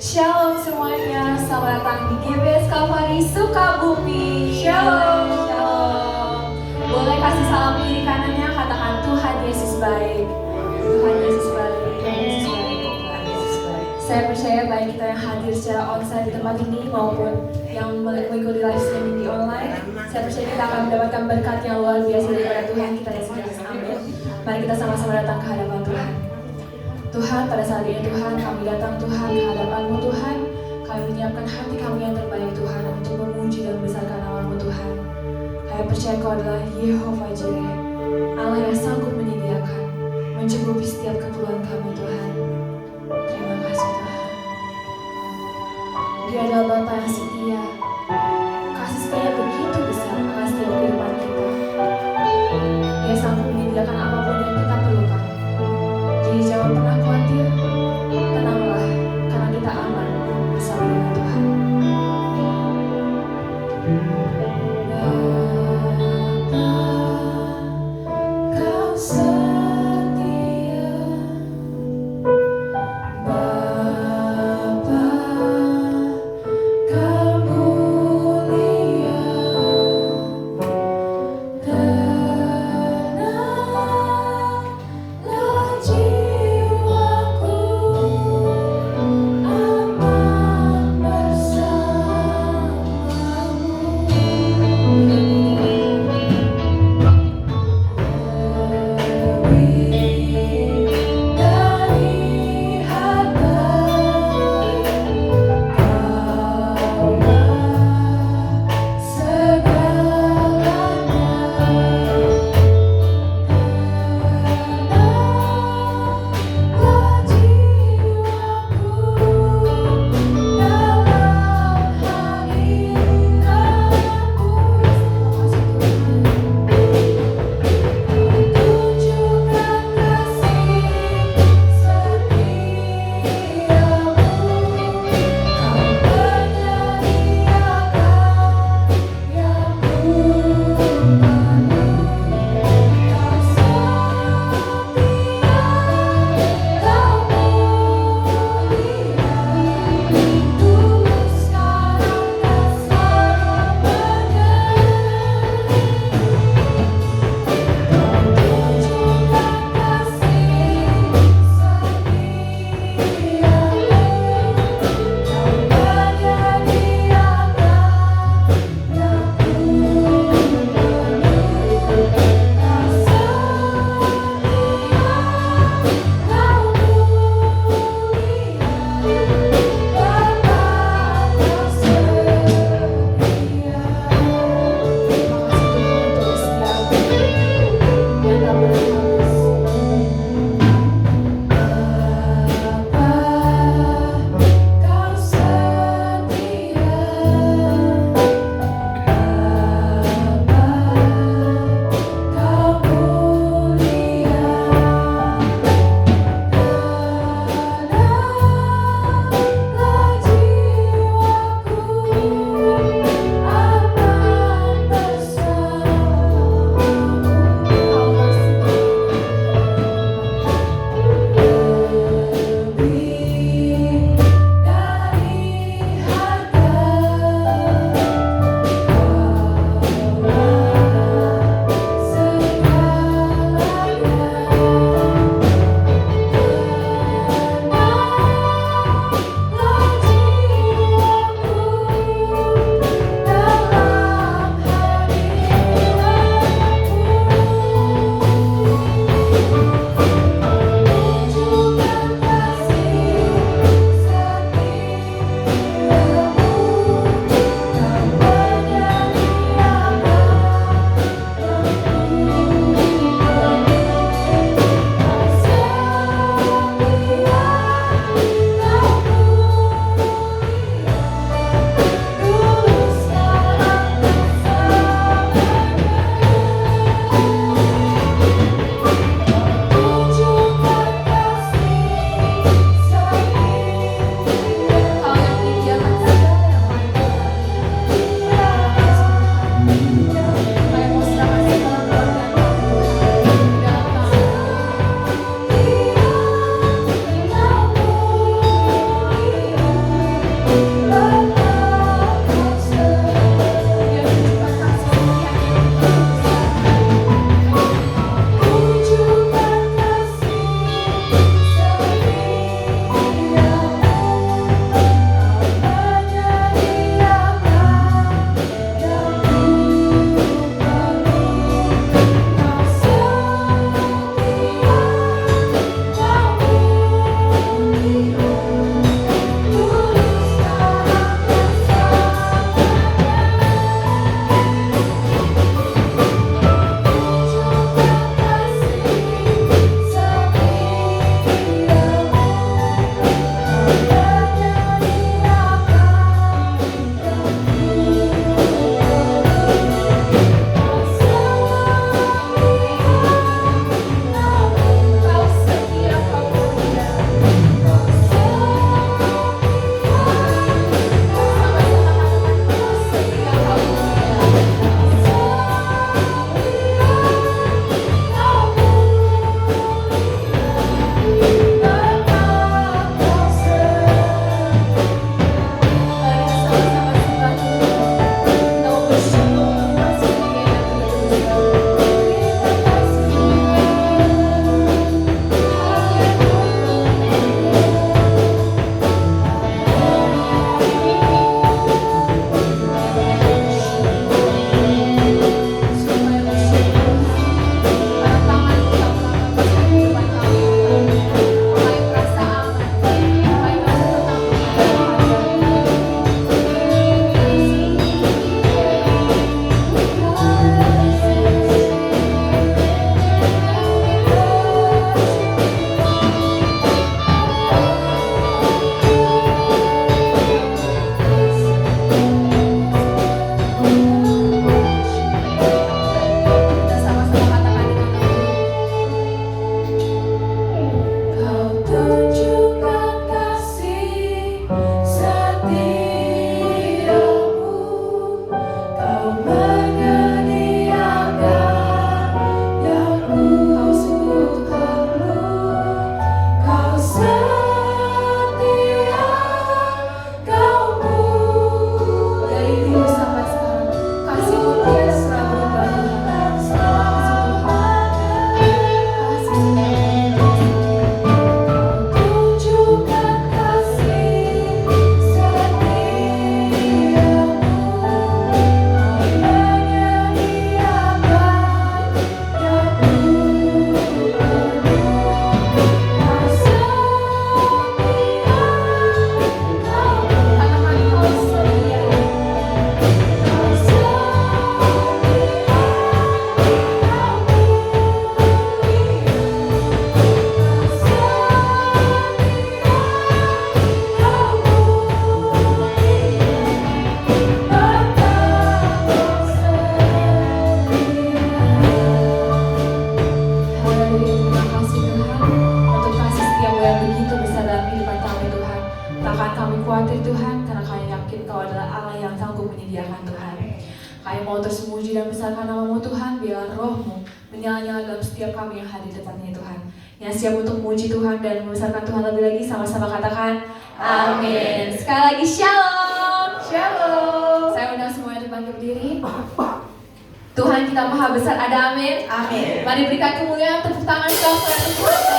Shalom semuanya, selamat datang di GBS Kalvari Sukabumi. Shalom. Shalom. Boleh kasih salam kiri kanannya, katakan Tuhan Yesus baik. Tuhan Yesus baik. Tuhan Yesus baik. Tuhan Yesus baik. Saya percaya baik kita yang hadir secara onsite di tempat ini maupun yang mengikuti live streaming di online, saya percaya kita akan mendapatkan berkat yang luar biasa daripada Tuhan kita yang sudah ambil. Mari kita sama-sama datang ke hadapan Tuhan. Tuhan, pada saat ini Tuhan, kami datang Tuhan ke hadapan-Mu Tuhan. Kami menyiapkan hati kami yang terbaik Tuhan untuk memuji dan membesarkan nama-Mu Tuhan. Kami percaya Kau adalah Yehovah Jireh, Allah yang sanggup menyediakan, mencukupi setiap keperluan kami Tuhan. Terima kasih Tuhan. Dia adalah Bapa yang setia, kasih setianya begitu besar akan setiap kehidupan kita. Dia sanggup menyediakan apapun yang kita perlukan. Jadi jangan pernah khawatir, tenanglah, karena kita aman bersama dengan Tuhan. Bapa, Kau setia. Bapa, Kau mulia. Kami mau terus memuji dan besarkan nama-Mu Tuhan, biarlah roh-Mu menyala-nyala dalam setiap kami yang hadir di tempatnya Tuhan. Yang siap untuk memuji Tuhan dan membesarkan Tuhan lebih lagi, sama-sama katakan amin. Sekali lagi shalom. Shalom. Saya undang semuanya untuk bangkit berdiri. Tuhan kita maha besar, ada amin. Amin. Mari berikan kemuliaan, tepuk tangan kita untuk Tuhan.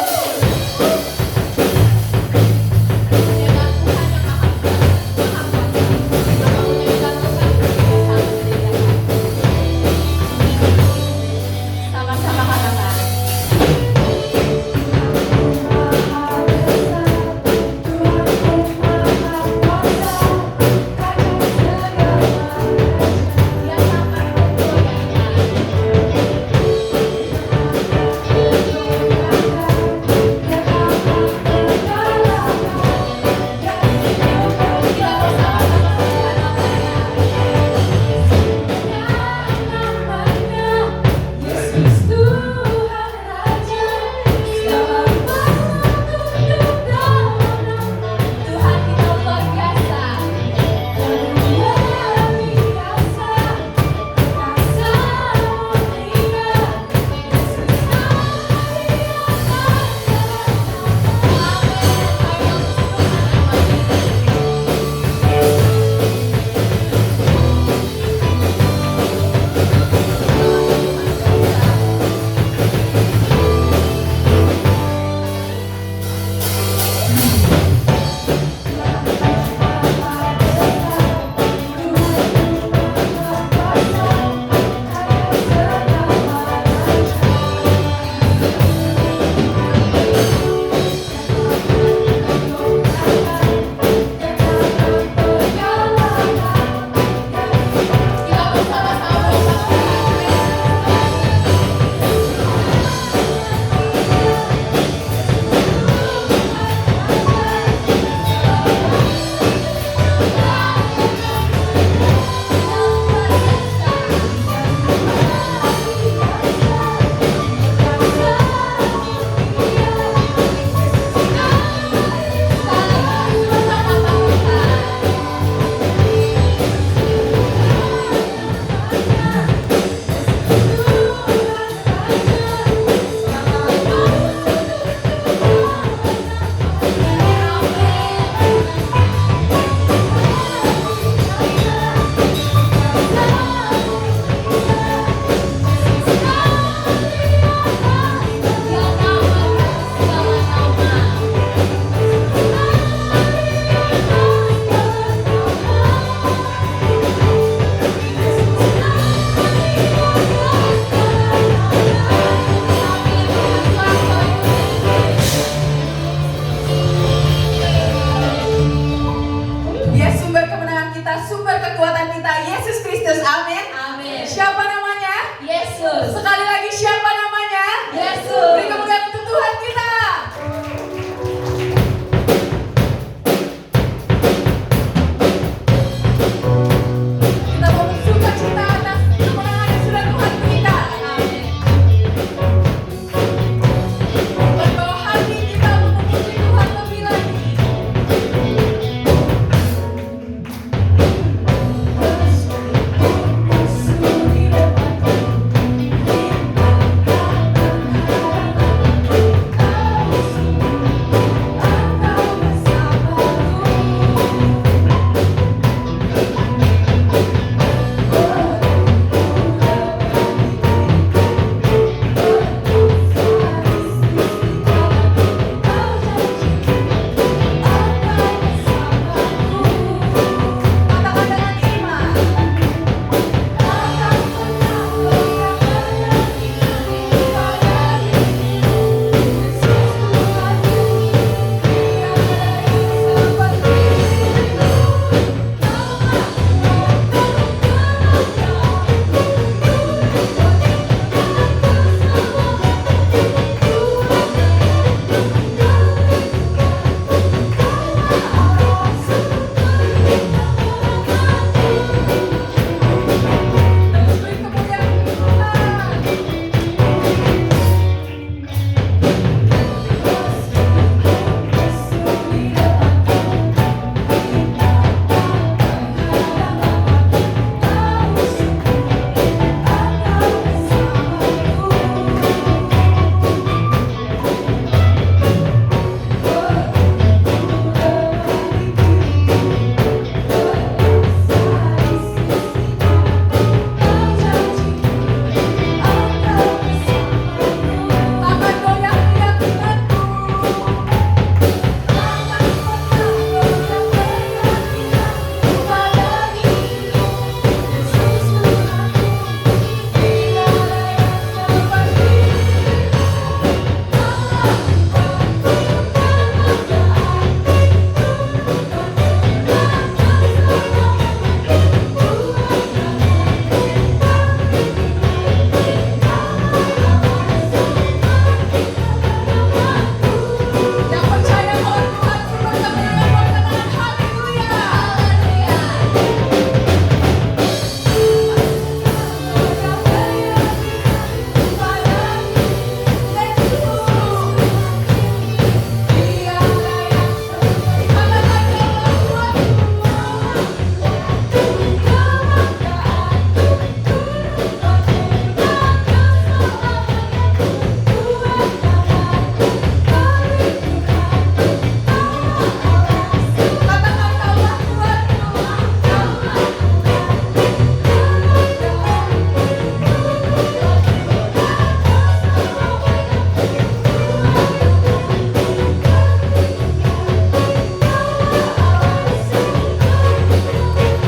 Sekali lagi siapa namanya? Yesus. Beri kemuliaan untuk Tuhan kita. Kita mau bersuka cita atas kemenangan yang sudah Tuhan berikan. Berbawa hati kita untuk memuji Tuhan lebih lagi. Katakan dengan iman. Beri kemuliaan Tuhan. Akan goyang keyakinanku. Yang percaya bahwa Tuhan sudah kemenangan, haleluya. Katakan kaulah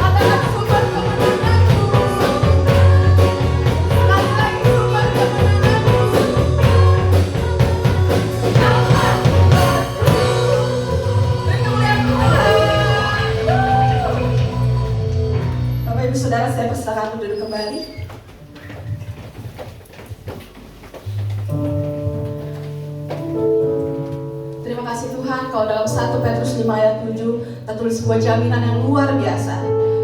Katakan sumber kemenanganku. Sekali lagi sumber kemenanganku. Beri kemuliaan Tuhan. Bapak Ibu Saudara, saya persilakan duduk kembali. Terima kasih Tuhan, kalau dalam 1 Petrus 5 ayat 7 tertulis sebuah jaminan yang luar biasa.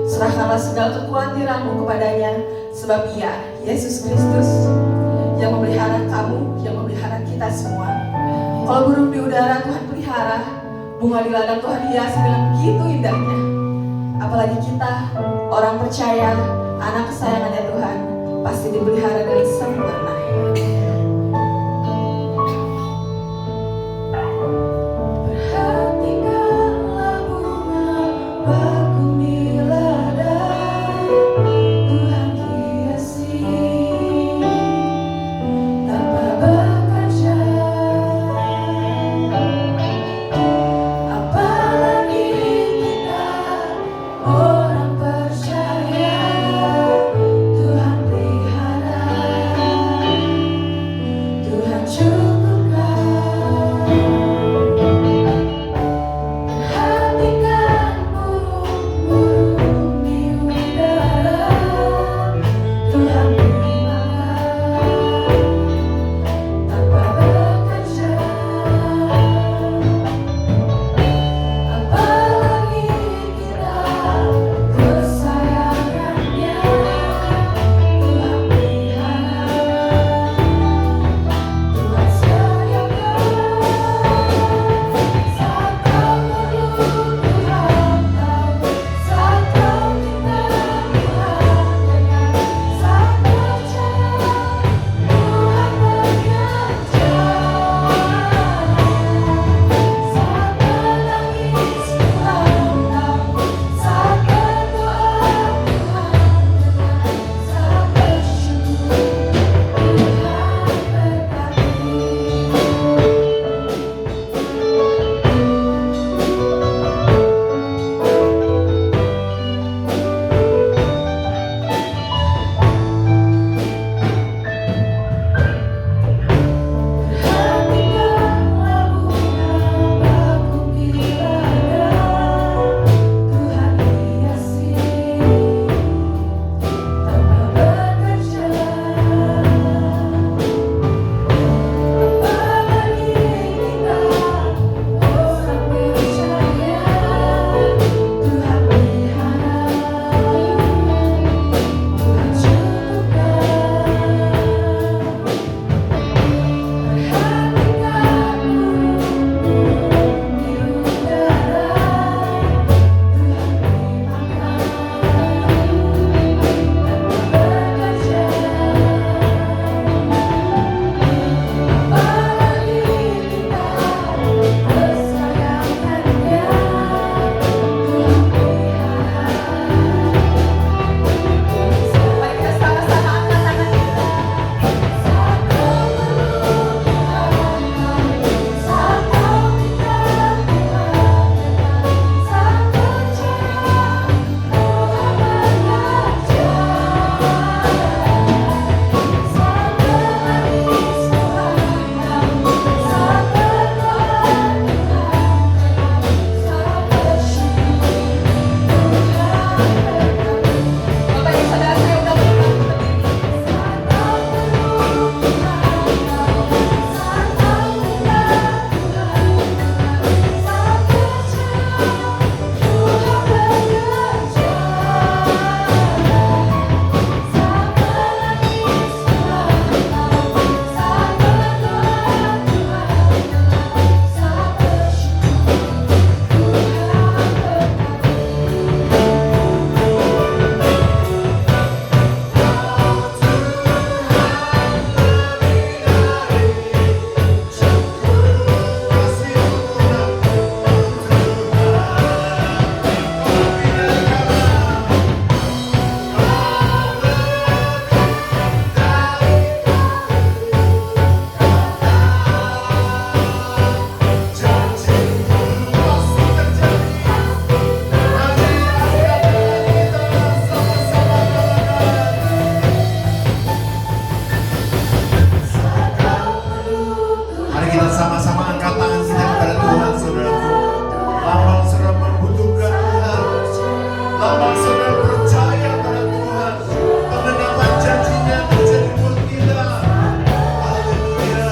Serahkanlah segala kekhawatiranmu kepadanya, sebab Ia, Yesus Kristus, yang memelihara kamu, yang memelihara kita semua. Kalau burung di udara Tuhan pelihara, bunga di ladang Tuhan hiasi dengan begitu indahnya. Apalagi kita, orang percaya, anak kesayangannya Tuhan, pasti dipelihara dengan sempurna. Perhatikanlah bunga bakung di ladang, Tuhan hiasi tanpa bekerja. Apalagi kita orang percaya, Tuhan pelihara Mari kita sama-sama angkat tangan kita kepada Tuhan, saudaraku. Lambang saudara membutuhkan Tuhan. Lambang saudara percaya pada Tuhan. Kebenaran janjinya menjadi buat kita. Haleluya.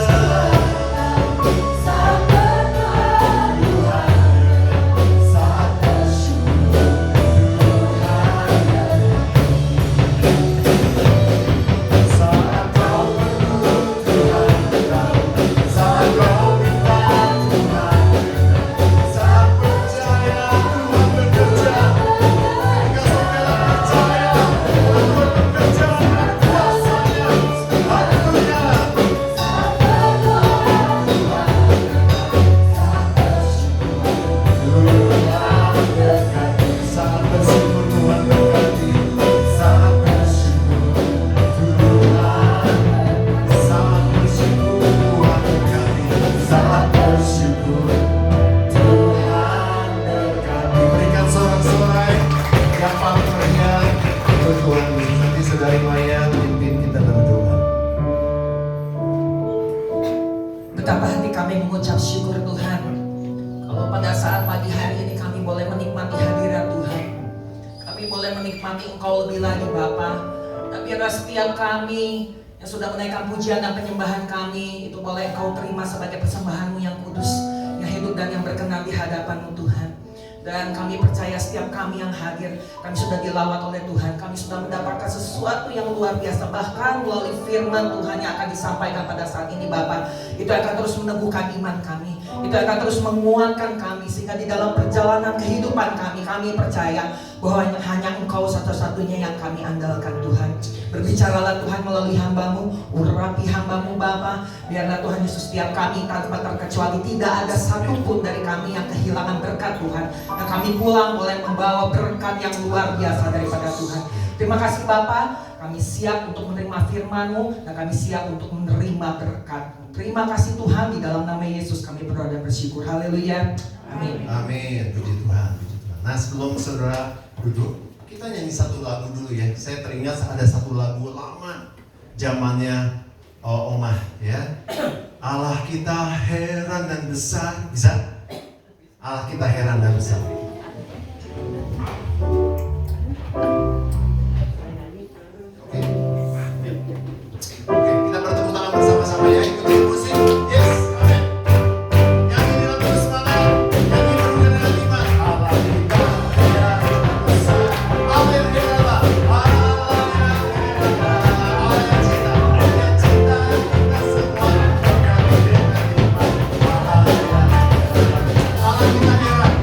Saat bersyukur Tuhan. Saat kau berdoa Tuhan. Saat kau minta Tuhan. Saat percaya Tuhan bekerja. Ketika saudara percaya Tuhan bekerja dengan kuasanya. Haleluya. Saat bersyukur Tuhan berkati. Saat bersyukur Tuhan. Saat bersyukur Tuhan berkati. Saat bersyukur Tuhan berkati. Berikan sorak-sorai yang paling meriah untuk Tuhan. Nanti saudari Maya pimpin kita berdoa. Betapa hati kami mengucap syukur Tuhan. Kalau pada saat pagi hari ini kami boleh menikmati hadirat Tuhan. Kami boleh menikmati Engkau lebih lagi Bapa. Dan biarlah setiap kami yang sudah menaikkan pujian dan penyembahan kami, itu boleh Engkau terima sebagai persembahan-Mu yang kudus, yang hidup dan yang berkenan di hadapan-Mu Tuhan. Dan kami percaya setiap kami yang hadir, kami sudah dilawat oleh Tuhan. Kami sudah mendapatkan sesuatu yang luar biasa. Bahkan melalui firman Tuhan yang akan disampaikan pada saat ini Bapak, itu akan terus meneguhkan iman kami. Itu akan terus menguatkan kami. Sehingga di dalam perjalanan kehidupan kami percaya bahwa hanya Engkau satu-satunya yang kami andalkan Tuhan. Berbicaralah Tuhan melalui hamba-Mu, urapi hamba-Mu Bapa. Biarlah Tuhan Yesus setiap kami tanpa terkecuali tidak ada satupun dari kami yang kehilangan berkat Tuhan. Dan kami pulang boleh membawa berkat yang luar biasa daripada Tuhan. Terima kasih Bapa, kami siap untuk menerima firman-Mu dan kami siap untuk menerima berkat. Terima kasih Tuhan, di dalam nama Yesus kami berdoa dan bersyukur. Haleluya. Amin. Amin. Puji Tuhan, puji Tuhan. Nah, sebelum saudara duduk, kita nyanyi satu lagu dulu ya. Saya teringat ada satu lagu lama zamannya Omah ya. Allah kita heran dan besar. Bisa? Allah kita heran dan besar. Oke, kita bertepuk tangan bersama-sama ya. Ikuti musik. Yes, amin. Nyanyi dengan terus semangat. Nyanyi penuh dengan iman. Allah kita heran dan besar. Amin. Allah yang cinta kita semua. Kami dengan iman. Allah kita heran.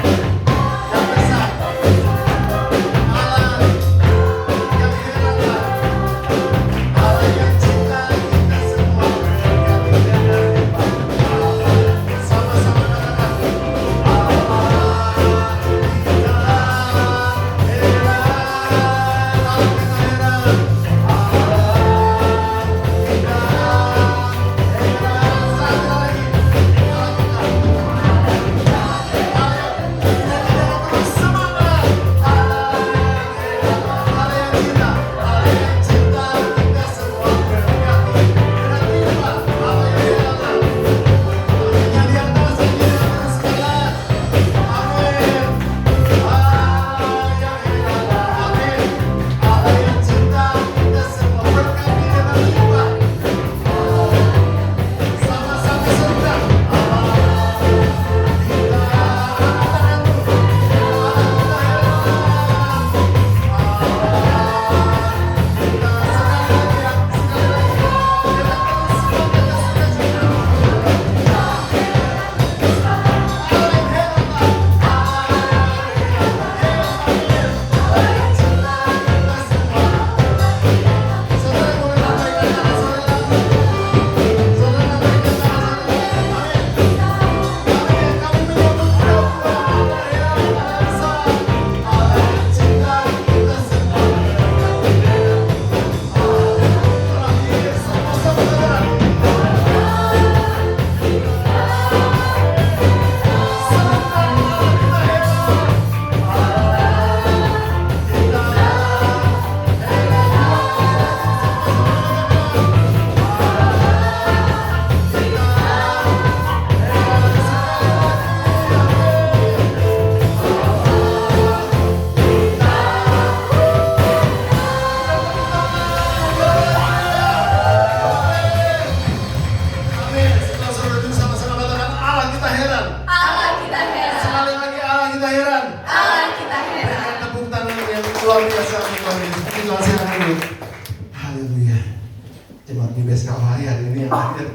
yang hadir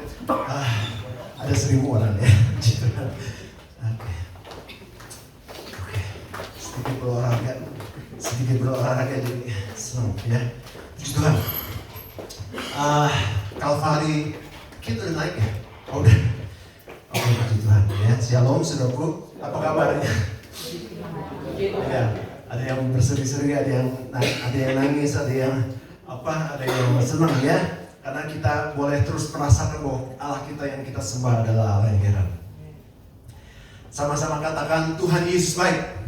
ada 1.000 orang ya. Oke. Sedikit berolahraga jadi senang ya. Puji Tuhan. Kalvari kita udah naik ya? Oh, udah. Oke, puji Tuhan ya. Shalom saudaraku. Apa kabarnya? Ya, ada yang berseri-seri, ada yang nangis, ada yang senang ya. Karena kita boleh terus merasakan bahwa Allah kita yang kita sembah adalah Allah yang heran. Sama-sama katakan Tuhan Yesus baik.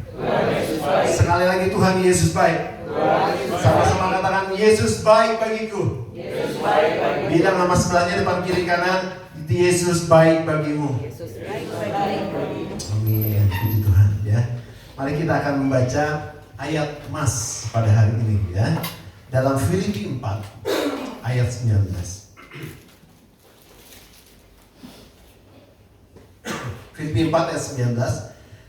Sekali lagi Tuhan Yesus baik. Sama-sama katakan Yesus baik bagiku. Bilang nama sebelahnya depan kiri kanan, Yesus baik bagimu. Amin. Puji Tuhan ya. Mari kita akan membaca ayat emas pada hari ini ya. Dalam Filipi 4 ayat 19. Filipi 4 ayat 19.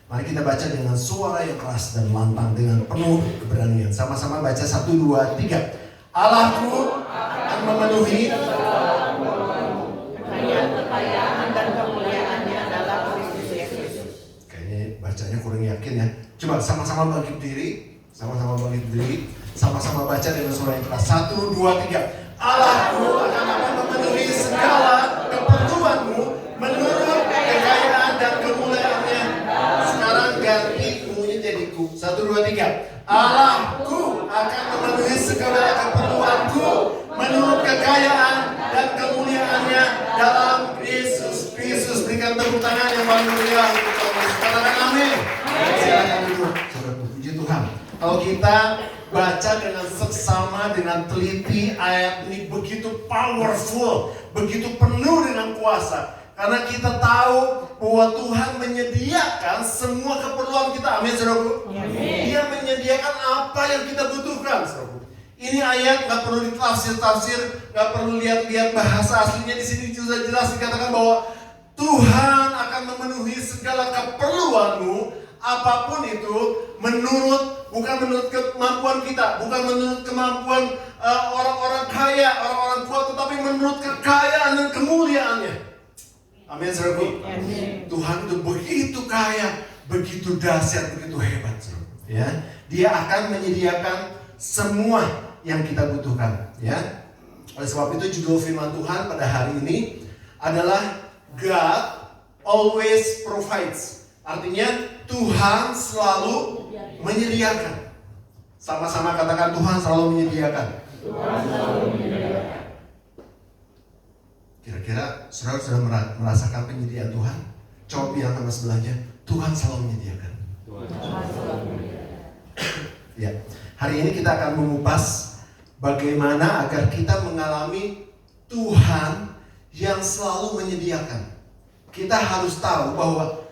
Mari kita baca dengan suara yang keras dan lantang dengan penuh keberanian. Sama-sama baca 1, 2, 3. Allahku akan memenuhi kekayaan dan kemuliaannya dalam Kristus Yesus. Kayaknya bacanya kurang yakin ya. Coba sama-sama bangkit diri. Sama-sama baca dengan suara yang keras. 1, 2, 3. Allahku akan memenuhi segala keperluanmu menurut kekayaan dan kemuliaannya. Sekarang ganti bunyinya jadi ku. 1, 2, 3. Allahku akan memenuhi segala keperluanku menurut kekayaan dan kemuliaannya dalam Yesus Kristus. Berikan tepuk tangan yang paling meriah untuk Tuhan. Katakan amin. Silakan duduk. Saudaraku, puji Tuhan. Kalau kita baca dengan seksama, dengan teliti, ayat ini begitu powerful, begitu penuh dengan kuasa. Karena kita tahu bahwa Tuhan menyediakan semua keperluan kita. Amin, saudaraku. Dia menyediakan apa yang kita butuhkan, saudaraku. Ini ayat nggak perlu ditafsir-tafsir, nggak perlu lihat-lihat bahasa aslinya. Di sini juga jelas dikatakan bahwa Tuhan akan memenuhi segala keperluanmu, apapun itu, bukan menurut kemampuan kita, bukan menurut kemampuan orang-orang kaya, orang-orang kuat, tetapi menurut kekayaan dan kemuliaannya. Amin, saudaraku. Tuhan itu begitu kaya, begitu dahsyat, begitu hebat, saudaraku. Ya, Dia akan menyediakan semua yang kita butuhkan. Ya, oleh sebab itu judul firman Tuhan pada hari ini adalah God always provides. Artinya Tuhan selalu menyediakan. Sama-sama katakan Tuhan selalu menyediakan. Kira-kira saudara sudah merasakan penyediaan Tuhan? Coba bilang sama sebelahnya, Tuhan selalu menyediakan. Ya, hari ini kita akan mengupas bagaimana agar kita mengalami Tuhan yang selalu menyediakan. Kita harus tahu bahwa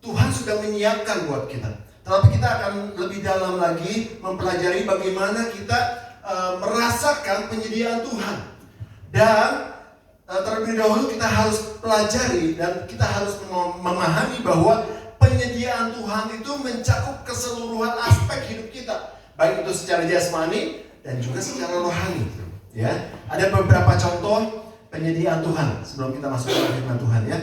Tuhan sudah menyiapkan buat kita. Tetapi kita akan lebih dalam lagi mempelajari bagaimana kita merasakan penyediaan Tuhan. Dan terlebih dahulu kita harus pelajari dan kita harus memahami bahwa penyediaan Tuhan itu mencakup keseluruhan aspek hidup kita. Baik itu secara jasmani dan juga secara rohani. Ya, ada beberapa contoh penyediaan Tuhan sebelum kita masuk ke firman Tuhan ya.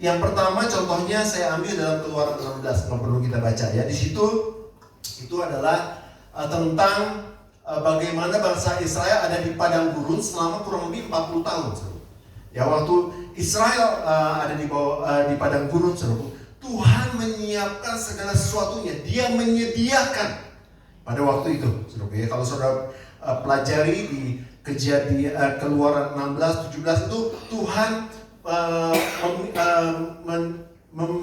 Yang pertama contohnya saya ambil dalam Keluaran 16, kalau perlu kita baca ya. Di situ itu adalah tentang bagaimana bangsa Israel ada di padang gurun selama kurang lebih 40 tahun. Ya, waktu Israel ada di padang gurun, Tuhan menyiapkan segala sesuatunya. Dia menyediakan pada waktu itu. Ya, kalau saudara pelajari di Keluaran 16, 17 itu Tuhan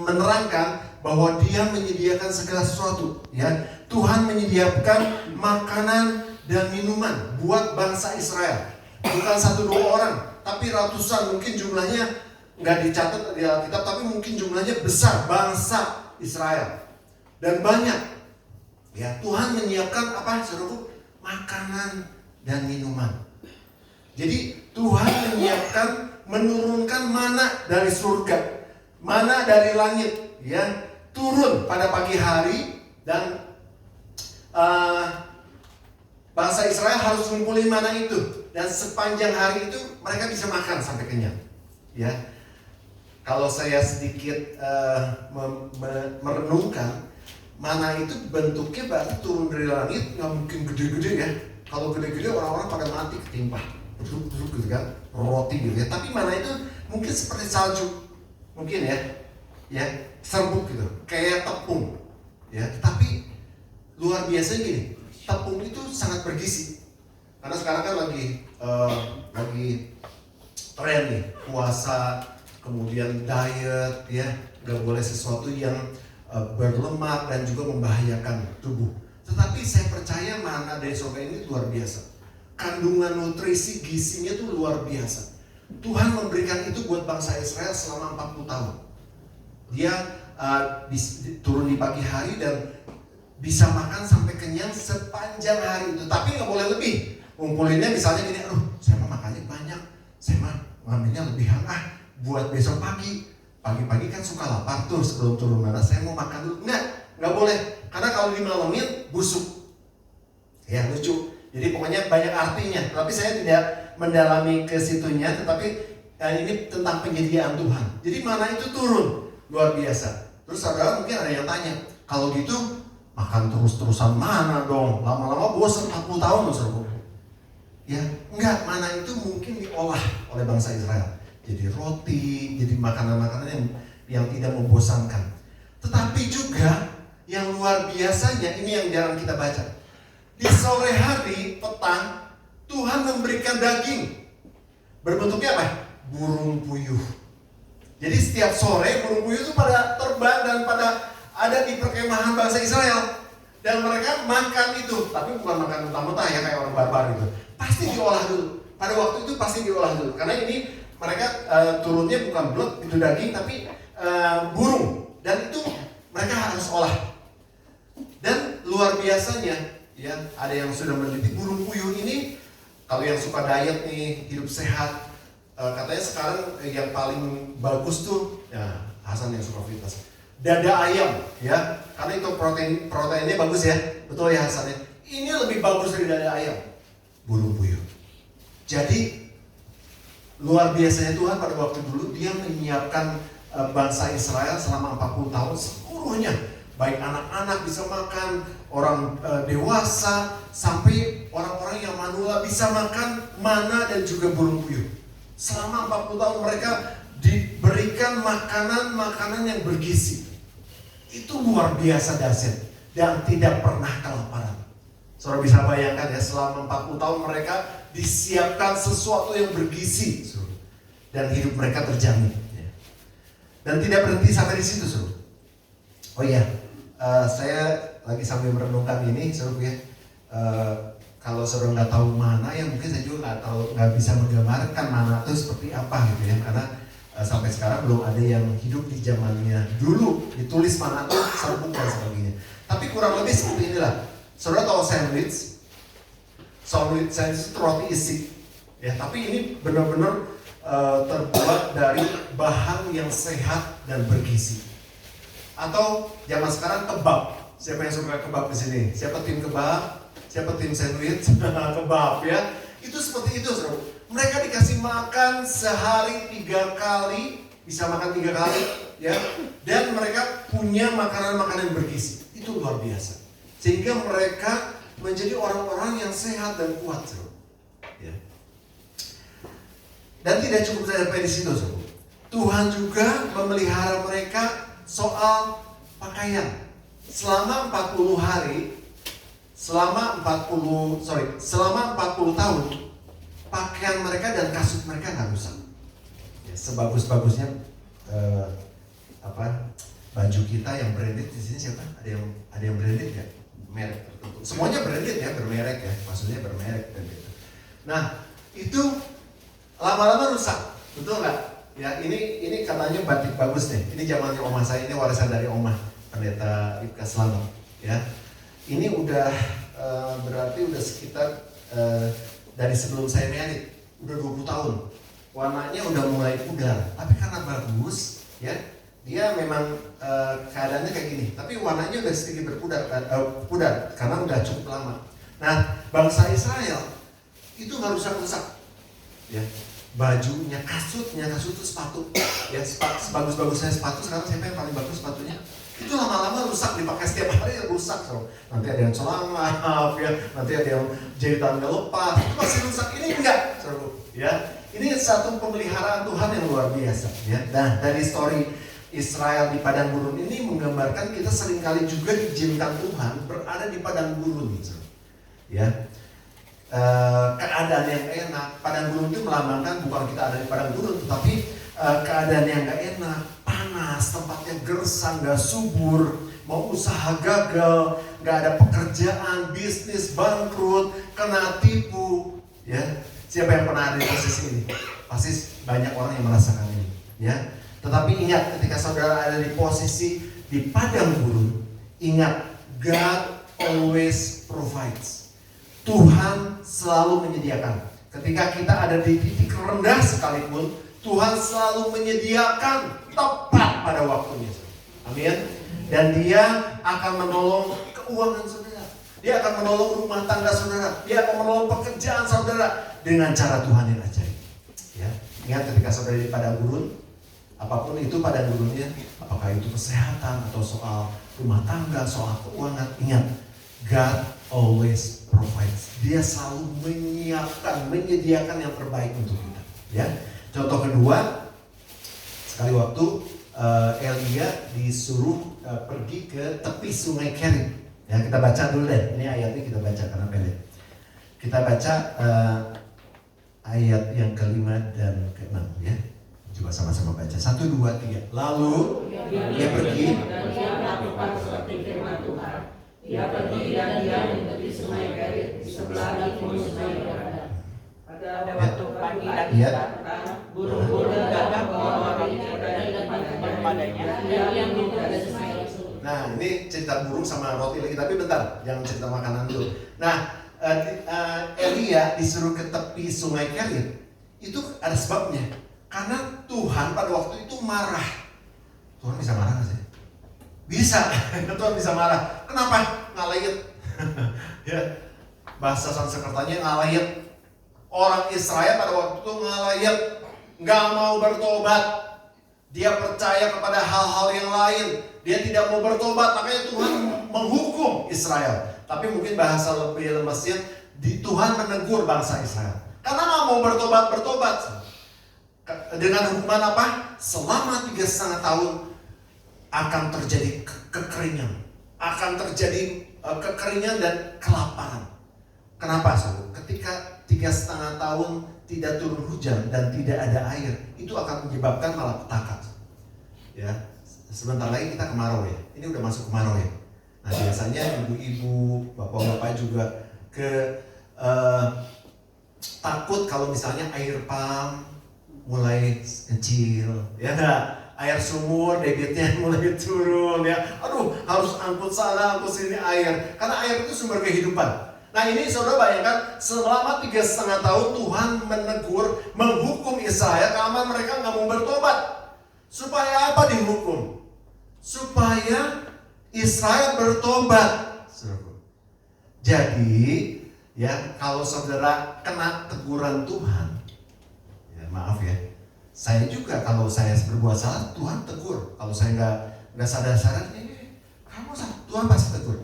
menerangkan bahwa Dia menyediakan segala sesuatu. Ya, Tuhan menyediakan makanan dan minuman buat bangsa Israel. Bukan 1-2 orang, tapi ratusan, mungkin jumlahnya nggak dicatat di Alkitab, tapi mungkin jumlahnya besar bangsa Israel dan banyak. Ya, Tuhan menyiapkan apa, saudaraku? Makanan dan minuman. Jadi Tuhan menurunkan mana dari surga, mana dari langit, ya, turun pada pagi hari dan bangsa Israel harus ngumpulin mana itu. Dan sepanjang hari itu mereka bisa makan sampai kenyang. Ya, kalau saya sedikit merenungkan, mana itu bentuknya berarti turun dari langit, nggak mungkin gede-gede ya. Kalau gede-gede orang-orang pada mati ketimpa, duduk gitu kan, roti gitu ya. Tapi mana itu mungkin seperti salju, mungkin ya serbuk gitu, kayak tepung, ya. Tapi luar biasa gini, tepung itu sangat bergizi. Karena sekarang kan lagi tren nih, puasa, kemudian diet, ya, nggak boleh sesuatu yang berlemak dan juga membahayakan tubuh. Tetapi saya percaya mana dari surga ini luar biasa. Kandungan nutrisi gizinya tuh luar biasa. Tuhan memberikan itu buat bangsa Israel selama 40 tahun. Dia turun di pagi hari dan bisa makan sampai kenyang sepanjang hari itu. Tapi nggak boleh lebih. Ngumpulinnya misalnya gini, saya mau makannya banyak, saya mah ngambilnya lebihan buat besok pagi. Pagi-pagi kan suka lapar tuh sebelum turun mana, saya mau makan dulu. Nggak boleh. Karena kalau dimalamin busuk. Ya lucu. Jadi pokoknya banyak artinya. Tapi saya tidak mendalami ke situnya, tetapi ini tentang penyediaan Tuhan. Jadi mana itu turun luar biasa. Terus saudara mungkin ada yang tanya, kalau gitu makan terus-terusan mana dong? Lama-lama bosan 40 tahun loh saudara. Ya, enggak, mana itu mungkin diolah oleh bangsa Israel. Jadi roti, jadi makanan-makanan yang tidak membosankan. Tetapi juga yang luar biasanya, ini yang jarang kita baca. Di sore hari, petang, Tuhan memberikan daging. Berbentuknya apa? Burung puyuh. Jadi setiap sore burung puyuh itu pada terbang dan pada ada di perkemahan bangsa Israel. Dan mereka makan itu, tapi bukan makan mentah-mentah ya kayak orang barbar gitu. Pasti diolah dulu. Pada waktu itu pasti diolah dulu. Karena ini mereka turunnya bukan blok itu daging, tapi burung. Dan itu mereka harus olah. Dan luar biasanya, ya ada yang sudah meneliti burung puyuh ini. Kalau yang suka diet nih, hidup sehat, katanya sekarang yang paling bagus tuh, ya Hasan yang suka fitness, dada ayam, ya, karena itu proteinnya bagus ya, betul ya Hasan ya. Ini lebih bagus dari dada ayam, burung puyuh. Jadi luar biasanya Tuhan pada waktu dulu dia menyiapkan bangsa Israel selama 40 tahun seluruhnya, baik anak-anak bisa makan, orang dewasa, sampai orang-orang yang manula bisa makan mana dan juga burung puyuh. Selama 40 tahun mereka diberikan makanan-makanan yang bergizi. Itu luar biasa dahsyat dan tidak pernah kelaparan. Saudara bisa bayangkan ya, selama 40 tahun mereka disiapkan sesuatu yang bergizi dan hidup mereka terjamin. Dan tidak berhenti sampai di situ, saudara. Oh iya, saya lagi sambil merenungkan ini, saudara ya. Kalau saudara nggak tahu mana, ya mungkin saya juga nggak bisa menggambarkan mana itu seperti apa gitu ya, karena sampai sekarang belum ada yang hidup di zamannya dulu ditulis mana itu serbuk dan sebagainya. Tapi kurang lebih seperti inilah. Saudara tahu sandwich itu roti isi, ya. Tapi ini benar-benar terbuat dari bahan yang sehat dan bergizi. Atau zaman sekarang kebab. Siapa yang suka kebab di sini? Siapa tim kebab? Siapa tim sandwich? Kebab ya. Itu seperti itu, saudara. Mereka dikasih makan sehari 3 kali, bisa makan 3 kali, ya. Dan mereka punya makanan-makanan bergizi. Itu luar biasa. Sehingga mereka menjadi orang-orang yang sehat dan kuat, saudara. Ya. Dan tidak cukup sampai di situ, saudara. Tuhan juga memelihara mereka soal pakaian. Selama 40 hari, selama 40 tahun, pakaian mereka dan kasut mereka nggak rusak. Ya, sebagus-bagusnya baju kita yang branded di sini siapa? Ada yang branded ya? Merek tertentu. Semuanya branded ya, bermerek ya. Maksudnya bermerek dan gitu. Nah, itu lama-lama rusak, betul nggak? Ya, ini katanya batik bagus nih. Ini zamannya omah saya, ini warisan dari omah Pendeta Ripka Slamet. Ya, ini udah berarti udah sekitar dari sebelum saya married, udah 20 tahun. Warnanya udah mulai pudar, tapi karena bagus, ya, dia memang keadaannya kayak gini. Tapi warnanya udah sedikit pudar karena udah cukup lama. Nah, bangsa Israel itu nggak rusak-rusak. Ya, bajunya, kasut itu sepatu. Ya, sebagus-bagusnya sepatu sekarang siapa yang paling bagus sepatunya? Itu lama-lama rusak, dipakai setiap hari rusak. Nanti ada yang celana, ya, nanti ada yang jahitan nggak lepas, itu masih rusak. Ini enggak, ya. Ini satu pemeliharaan Tuhan yang luar biasa. Ya. Nah, dari story Israel di padang gurun ini menggambarkan kita seringkali juga diizinkan Tuhan berada di padang gurun. Ya. Keadaan yang enak, padang gurun itu melambangkan bukan kita ada di padang gurun, tetapi keadaan yang gak enak, panas, tempatnya gersang, gak subur, mau usaha gagal, gak ada pekerjaan, bisnis bangkrut, kena tipu, ya. Siapa yang pernah ada di posisi ini? Pasti banyak orang yang merasakan ini, ya. Tetapi ingat, ketika saudara ada di posisi di padang gurun, ingat, God always provides. Tuhan selalu menyediakan. Ketika kita ada di titik rendah sekalipun, Tuhan selalu menyediakan tepat pada waktunya. Amin. Dan Dia akan menolong keuangan saudara. Dia akan menolong rumah tangga saudara. Dia akan menolong pekerjaan saudara dengan cara Tuhan yang ajaib. Ya. Ingat ketika saudara di padang gurun, apapun itu padang gurunnya, apakah itu kesehatan atau soal rumah tangga, soal keuangan, ingat, God always provides. Dia selalu menyiapkan, menyediakan yang terbaik untuk kita. Ya. Contoh kedua, sekali waktu Elia disuruh pergi ke tepi sungai Kerit. Ya, kita baca dulu deh. Ini ayatnya kita baca karena pendek. Kita baca ayat yang kelima dan keenam ya. Coba sama-sama baca. 1, 2, 3. Lalu dia pergi. Dan dia melakukan seperti firman Tuhan. Dia pergi dan dia menepi sungai Kerit di sebelah timur sungai Yordan. Pada waktu pagi dan petang, burung-burung gagak membawa kepadanya. Dia yang minta dari sungai tersebut. Nah, ini cerita burung sama roti lagi, tapi bentar, jangan cerita makanan dulu. Nah, Elia disuruh ke tepi sungai Kerit. Itu ada sebabnya. Karena Tuhan pada waktu itu marah. Tuhan bisa marah nggak sih? Bisa, Tuhan bisa marah. Kenapa? Ngalayet. Ya, bahasa Sanskertanya ngalayet. Orang Israel pada waktu itu ngalayet, nggak mau bertobat. Dia percaya kepada hal-hal yang lain. Dia tidak mau bertobat, makanya Tuhan menghukum Israel. Tapi mungkin bahasa lebih lemesnya, Tuhan menegur bangsa Israel. Karena nggak mau bertobat. Dengan hukuman apa? Selama 3,5 tahun akan terjadi kekeringan. Akan terjadi kekeringan dan kelaparan. Kenapa, saudara? Ketika 3,5 tahun tidak turun hujan dan tidak ada air, itu akan menyebabkan malapetaka. Ya, sebentar lagi kita kemarau ya. Ini udah masuk kemarau ya. Nah, biasanya ibu-ibu, bapak-bapak juga takut kalau misalnya air pump mulai kecil, ya nggak? Air sumur debitnya mulai turun, ya. Aduh, harus angkut sana, angkut sini air. Karena air itu sumber kehidupan. Nah, ini saudara bayangkan, selama 3,5 tahun Tuhan menegur, menghukum Israel karena mereka nggak mau bertobat. Supaya apa dihukum? Supaya Israel bertobat. Jadi, ya kalau saudara kena teguran Tuhan, ya maaf ya, saya juga kalau saya berbuat salah, Tuhan tegur. Kalau saya nggak sadar-sadar, kamu salah, Tuhan pasti tegur.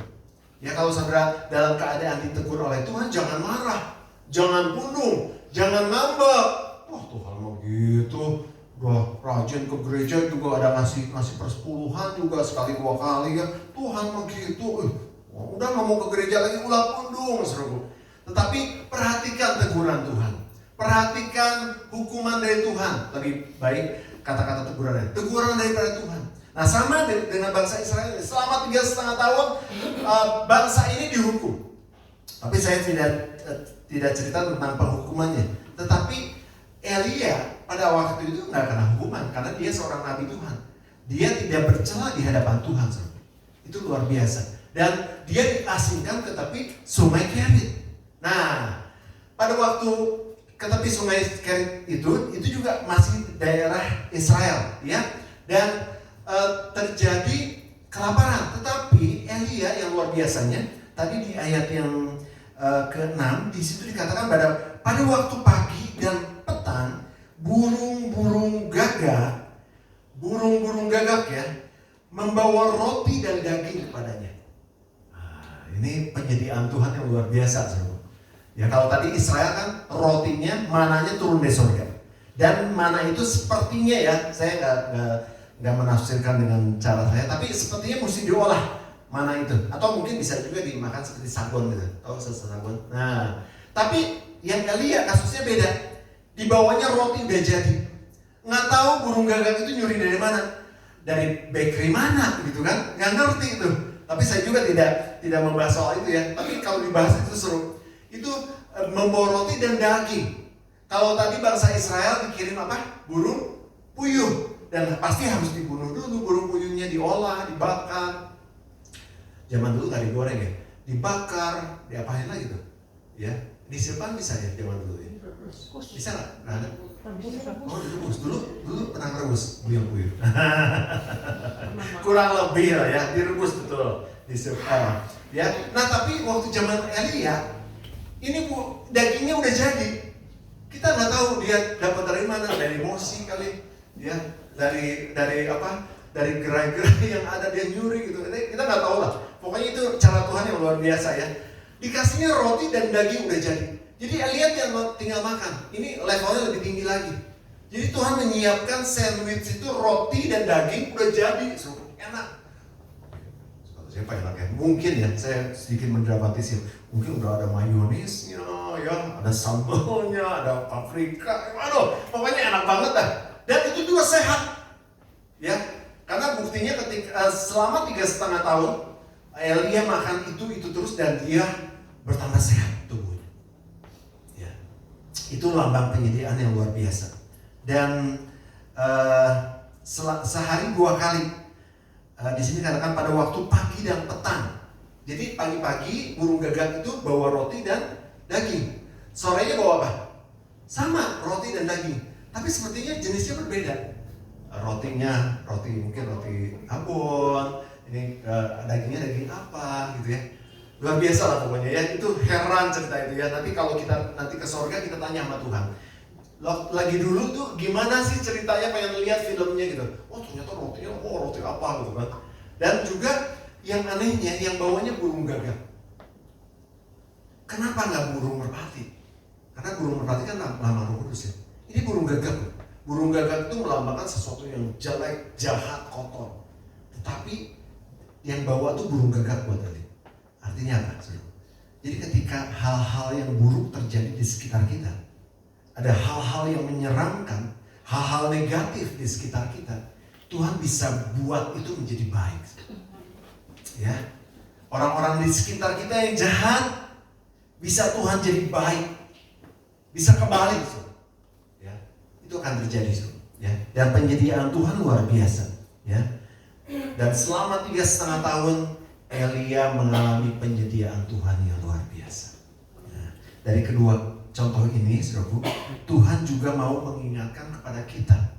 Ya kalau saudara dalam keadaan ditegur oleh Tuhan, jangan marah, jangan bunuh, jangan ngambek. Wah, Tuhan mau gitu. Udah rajin ke gereja juga ada ngasih persepuluhan juga sekali 2 kali ya. Tuhan mau gitu. Udah nggak mau ke gereja lagi, ulah pundung seru. Tetapi perhatikan teguran Tuhan. Perhatikan hukuman dari Tuhan. Lebih baik kata-kata teguran daripada Tuhan. Nah, sama dengan bangsa Israel. Selama 3,5 tahun bangsa ini dihukum. Tapi saya tidak cerita tentang penghukumannya. Tetapi Elia pada waktu itu nggak kena hukuman karena dia seorang nabi Tuhan. Dia tidak bercela di hadapan Tuhan. Itu luar biasa. Dan dia diasingkan ke tepi sungai Kerit. Nah, pada waktu ke tepi sungai Kerit itu juga masih daerah Israel, ya. Dan terjadi kelaparan. Tetapi Elia yang luar biasanya, tadi di ayat yang ke-6 di situ dikatakan pada waktu pagi dan petang, burung-burung gagak ya, membawa roti dan daging kepadanya. Nah, ini penyediaan Tuhan yang luar biasa, saudara. Ya kalau tadi Israel kan rotinya, mananya turun dari surga. Dan mana itu sepertinya ya, saya nggak menafsirkan dengan cara saya, tapi sepertinya mesti diolah mana itu. Atau mungkin bisa juga dimakan seperti sagon gitu. Tahu sagon? Nah, tapi yang Elia kasusnya beda. Dibawanya roti udah jadi. Nggak tahu burung gagak itu nyuri dari mana. Dari bakery mana gitu kan. Nggak ngerti itu. Tapi saya juga tidak membahas soal itu ya. Tapi kalau dibahas itu seru. Itu membawa roti dan daging. Kalau tadi bangsa Israel dikirim apa? Burung puyuh. Dan pasti harus dibunuh dulu. Burung puyuhnya diolah, dibakar. Zaman dulu nggak digoreng ya. Dibakar, diapain lagi tuh. Ya. Disimpan bisa ya zaman dulu ya. Bisa nggak? Nggak ada. Oh direbus dulu pernah merebus puyuh. Kurang lebih lah ya, direbus betul. Disimpan. Ya. Nah tapi waktu zaman Elia, ini dagingnya udah jadi. Kita nggak tahu dia dapat dari mana, dari emosi kali, ya, dari apa? Dari gerai-gerai yang ada dia nyuri gitu. Kita nggak tahu lah. Pokoknya itu cara Tuhan yang luar biasa ya. Dikasihnya roti dan daging udah jadi. Jadi Elia tinggal makan. Ini levelnya lebih tinggi lagi. Jadi Tuhan menyiapkan sandwich itu roti dan daging udah jadi. Enak. Siapa enak ya? Mungkin ya, saya sedikit mendramatisir. Mungkin udah ada mayonesnya, ya, ada sambalnya, ada paprika. Aduh, pokoknya enak banget dah. Dan itu juga sehat. Ya, karena buktinya ketika selama 3,5 tahun Elia makan itu terus dan dia bertambah sehat tubuhnya. Ya. Itu lambang penyediaan yang luar biasa. Dan sehari 2 kali di sini katakan pada waktu pagi dan petang. Jadi pagi-pagi burung gagak itu bawa roti dan daging. Sorenya bawa apa? Sama, roti dan daging. Tapi sepertinya jenisnya berbeda. Rotinya, mungkin roti Ambon. Ini dagingnya daging apa gitu ya. Luar biasa lah pokoknya ya. Itu heran cerita itu ya. Tapi kalau kita nanti ke sorga kita tanya sama Tuhan. Lagi dulu tuh gimana sih ceritanya, pengen lihat filmnya gitu. Oh ternyata rotinya, roti apa gitu kan. Dan juga yang anehnya yang bawanya burung gagak. Kenapa nggak burung merpati? Karena burung merpati kan lambang Roh Kudus ya. Ini burung gagak. Burung gagak itu melambangkan sesuatu yang jelek, jahat, kotor. Tetapi yang bawa tuh burung gagak buat tadi. Artinya apa? Jadi ketika hal-hal yang buruk terjadi di sekitar kita, ada hal-hal yang menyeramkan, hal-hal negatif di sekitar kita, Tuhan bisa buat itu menjadi baik. Ya, orang-orang di sekitar kita yang jahat bisa Tuhan jadi baik, bisa kebalik. Ya, itu akan terjadi. Ya, dan penyediaan Tuhan luar biasa. Ya, dan selama 3,5 tahun Elia mengalami penyediaan Tuhan yang luar biasa. Nah, dari kedua contoh ini, saudaraku, Tuhan juga mau mengingatkan kepada kita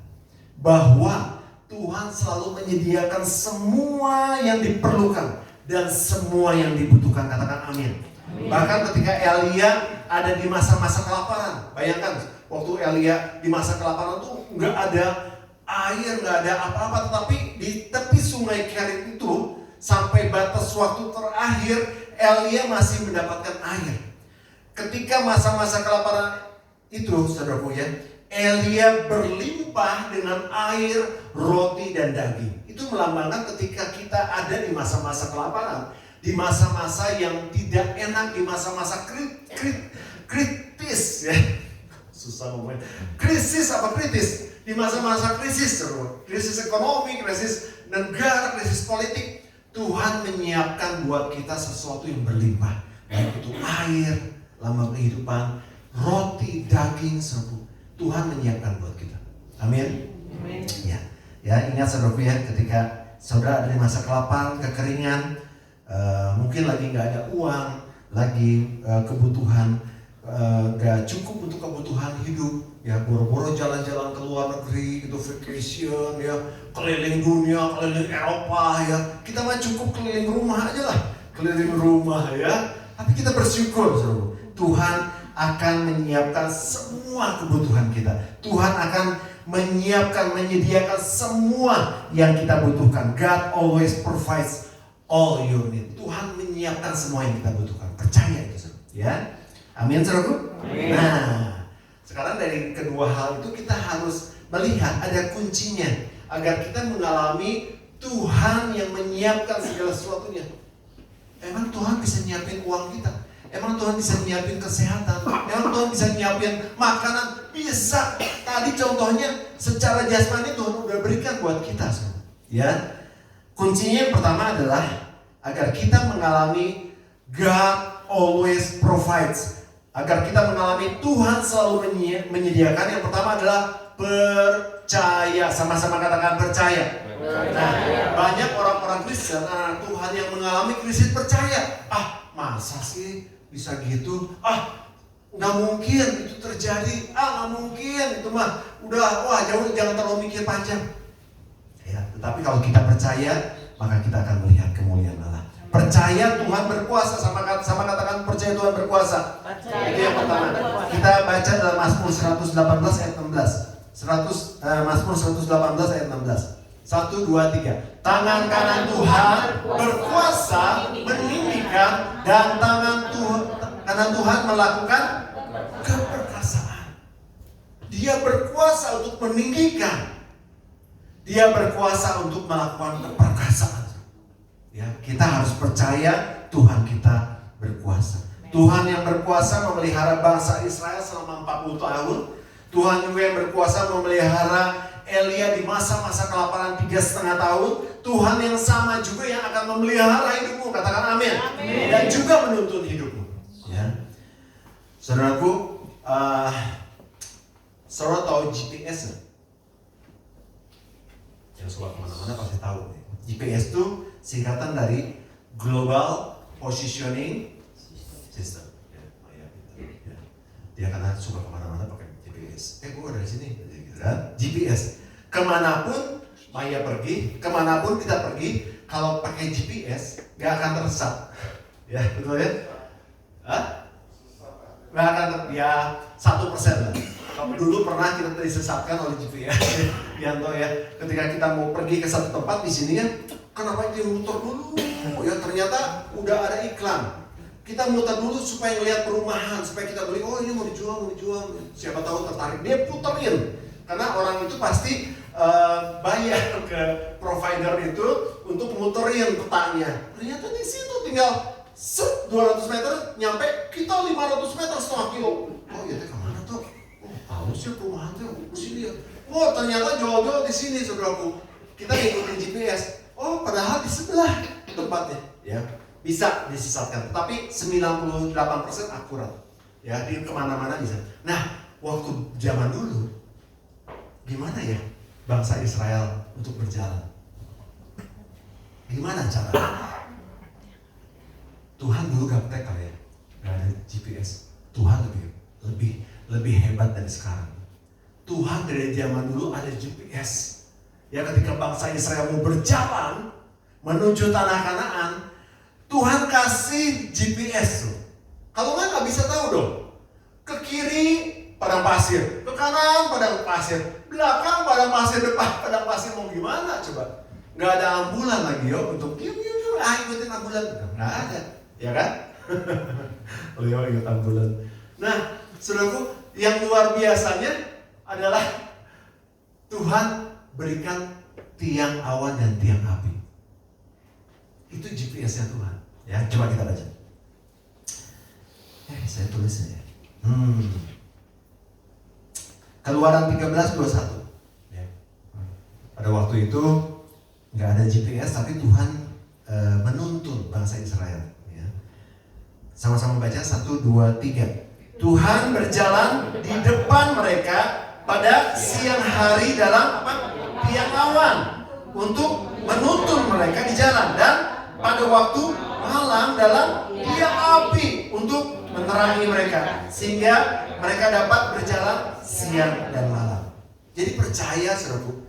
bahwa Tuhan selalu menyediakan semua yang diperlukan dan semua yang dibutuhkan. Katakan amin. Bahkan ketika Elia ada di masa-masa kelaparan, bayangkan waktu Elia di masa kelaparan tuh nggak ada air, nggak ada apa-apa, tetapi di tepi sungai Kerit itu sampai batas waktu terakhir Elia masih mendapatkan air. Ketika masa-masa kelaparan itu, saudaraku ya, Elia berlimpah dengan air, roti dan daging. Itu melambangkan ketika kita ada di masa-masa kelaparan, di masa-masa yang tidak enak, di masa-masa kritis ya. Susah ngomongnya. Krisis apa kritis? Di masa-masa krisis, saudaraku. Krisis ekonomi, krisis negara, krisis politik. Tuhan menyiapkan buat kita sesuatu yang berlimpah. Baik itu air, lambang kehidupan, roti, daging, serbu. Tuhan menyiapkan buat kita. Amin. Ya, ya ingat saudaraku ya, ketika saudara ada di masa kelaparan, kekeringan, mungkin lagi nggak ada uang, lagi kebutuhan nggak cukup untuk kebutuhan hidup, ya boro-boro jalan-jalan ke luar negeri, itu vacation, ya keliling dunia, keliling Eropa, ya kita mah cukup keliling rumah aja lah, keliling rumah ya. Tapi kita bersyukur, saudara. Tuhan akan menyiapkan semua kebutuhan kita. Tuhan akan menyediakan semua yang kita butuhkan. God always provides all your need. Tuhan menyiapkan semua yang kita butuhkan. Percaya itu, ya. Amin, saudaraku. Nah, sekarang dari kedua hal itu kita harus melihat ada kuncinya agar kita mengalami Tuhan yang menyiapkan segala sesuatunya. Emang Tuhan bisa nyiapin uang kita? Emang Tuhan bisa nyiapin kesehatan? Emang Tuhan bisa nyiapin makanan? Bisa. Tadi contohnya secara jasmani Tuhan udah berikan buat kita, ya. Kuncinya yang pertama adalah agar kita mengalami God always provides. Agar kita mengalami Tuhan selalu menyediakan. Yang pertama adalah percaya. Sama-sama katakan percaya. Nah, banyak orang-orang Kristen, anak Tuhan yang mengalami krisis percaya. Masa sih bisa gitu? Nggak mungkin itu terjadi. Nggak mungkin itu mah. Udah, jauh, jangan terlalu mikir panjang. Ya, tetapi kalau kita percaya, maka kita akan melihat kemuliaan Allah. Percaya Tuhan berkuasa, sama katakan percaya Tuhan berkuasa. Itu yang pertama. Kita baca dalam Mazmur 118 ayat 16. Mazmur 118 ayat 16. 1, 2, 3. Tangan kanan Tuhan berkuasa meninggikan, dan kanan Tuhan melakukan keperkasaan. Dia berkuasa untuk meninggikan. Dia berkuasa untuk melakukan keperkasaan. Ya, kita harus percaya Tuhan kita berkuasa. Tuhan yang berkuasa memelihara bangsa Israel selama 40 tahun. Tuhan juga yang berkuasa memelihara Elia di masa-masa kelaparan 3,5 tahun. Tuhan yang sama juga yang akan memelihara hidupmu. Katakan amin. Dan juga menuntun hidupmu. Ya. Saudaraku, saudara tahu GPS? Yang suka kemana-mana pasti tahu. GPS itu singkatan dari Global Positioning System. Dia karena suka kemana-mana pakai GPS. Gue dari sini, GPS. Kemanapun Maya pergi, kemanapun kita pergi, kalau pakai GPS gak akan tersesat. Ya, betul ya? Gak akan 1% lah. Dulu pernah kita disesatkan oleh GPS. Yanto ya, ketika kita mau pergi ke satu tempat di sini kan, kenapa dia muter dulu? Ya ternyata udah ada iklan. Kita muter dulu supaya ngelihat perumahan, supaya kita beli. Oh ini mau dijual. Siapa tahu tertarik. Dia puterin, karena orang itu pasti bayar ke provider itu untuk muterin petanya. Ternyata di situ tinggal 200 meter nyampe, kita 500 meter setengah kilo. Oh iya teh kemana tuh? Tahu sih perumahan tuh sini ya. Oh ternyata jual-jual di sini, saudaraku. Kita ngikutin GPS. Oh padahal di sebelah tempatnya, ya bisa disesatkan. Tapi 98% akurat, ya di kemana-mana bisa. Nah waktu zaman dulu, gimana ya bangsa Israel untuk berjalan? Gimana caranya? Tuhan dulu gaptek kali ya, gak ada GPS. Tuhan lebih hebat dari sekarang. Tuhan dari zaman dulu ada GPS. Ya ketika bangsa Israel mau berjalan menuju tanah Kanaan, Tuhan kasih GPS tuh. Kalau nggak bisa tahu dong. Ke kiri padang pasir, ke kanan padang pasir, belakang padang pasir, depan padang pasir, mau gimana coba? Nggak ada ambulan lagi untuk ikutin ambulan, nggak ada, ya kan? Beliau ikut ambulan. Nah, saudaraku, yang luar biasanya adalah Tuhan berikan tiang awan dan tiang api. Itu GPS-nya Tuhan. Ya, coba kita baca. Saya tulisnya ya. Keluaran 13:21. Ya. Pada waktu itu nggak ada GPS, tapi Tuhan menuntun bangsa Israel. Ya. Sama-sama baca 1, 2, 3. Tuhan berjalan di depan mereka pada siang hari dalam tiang awan untuk menuntun mereka di jalan, dan pada waktu malam dalam tiang api untuk menerangi mereka, sehingga mereka dapat berjalan siang dan malam. Jadi percaya saudaraku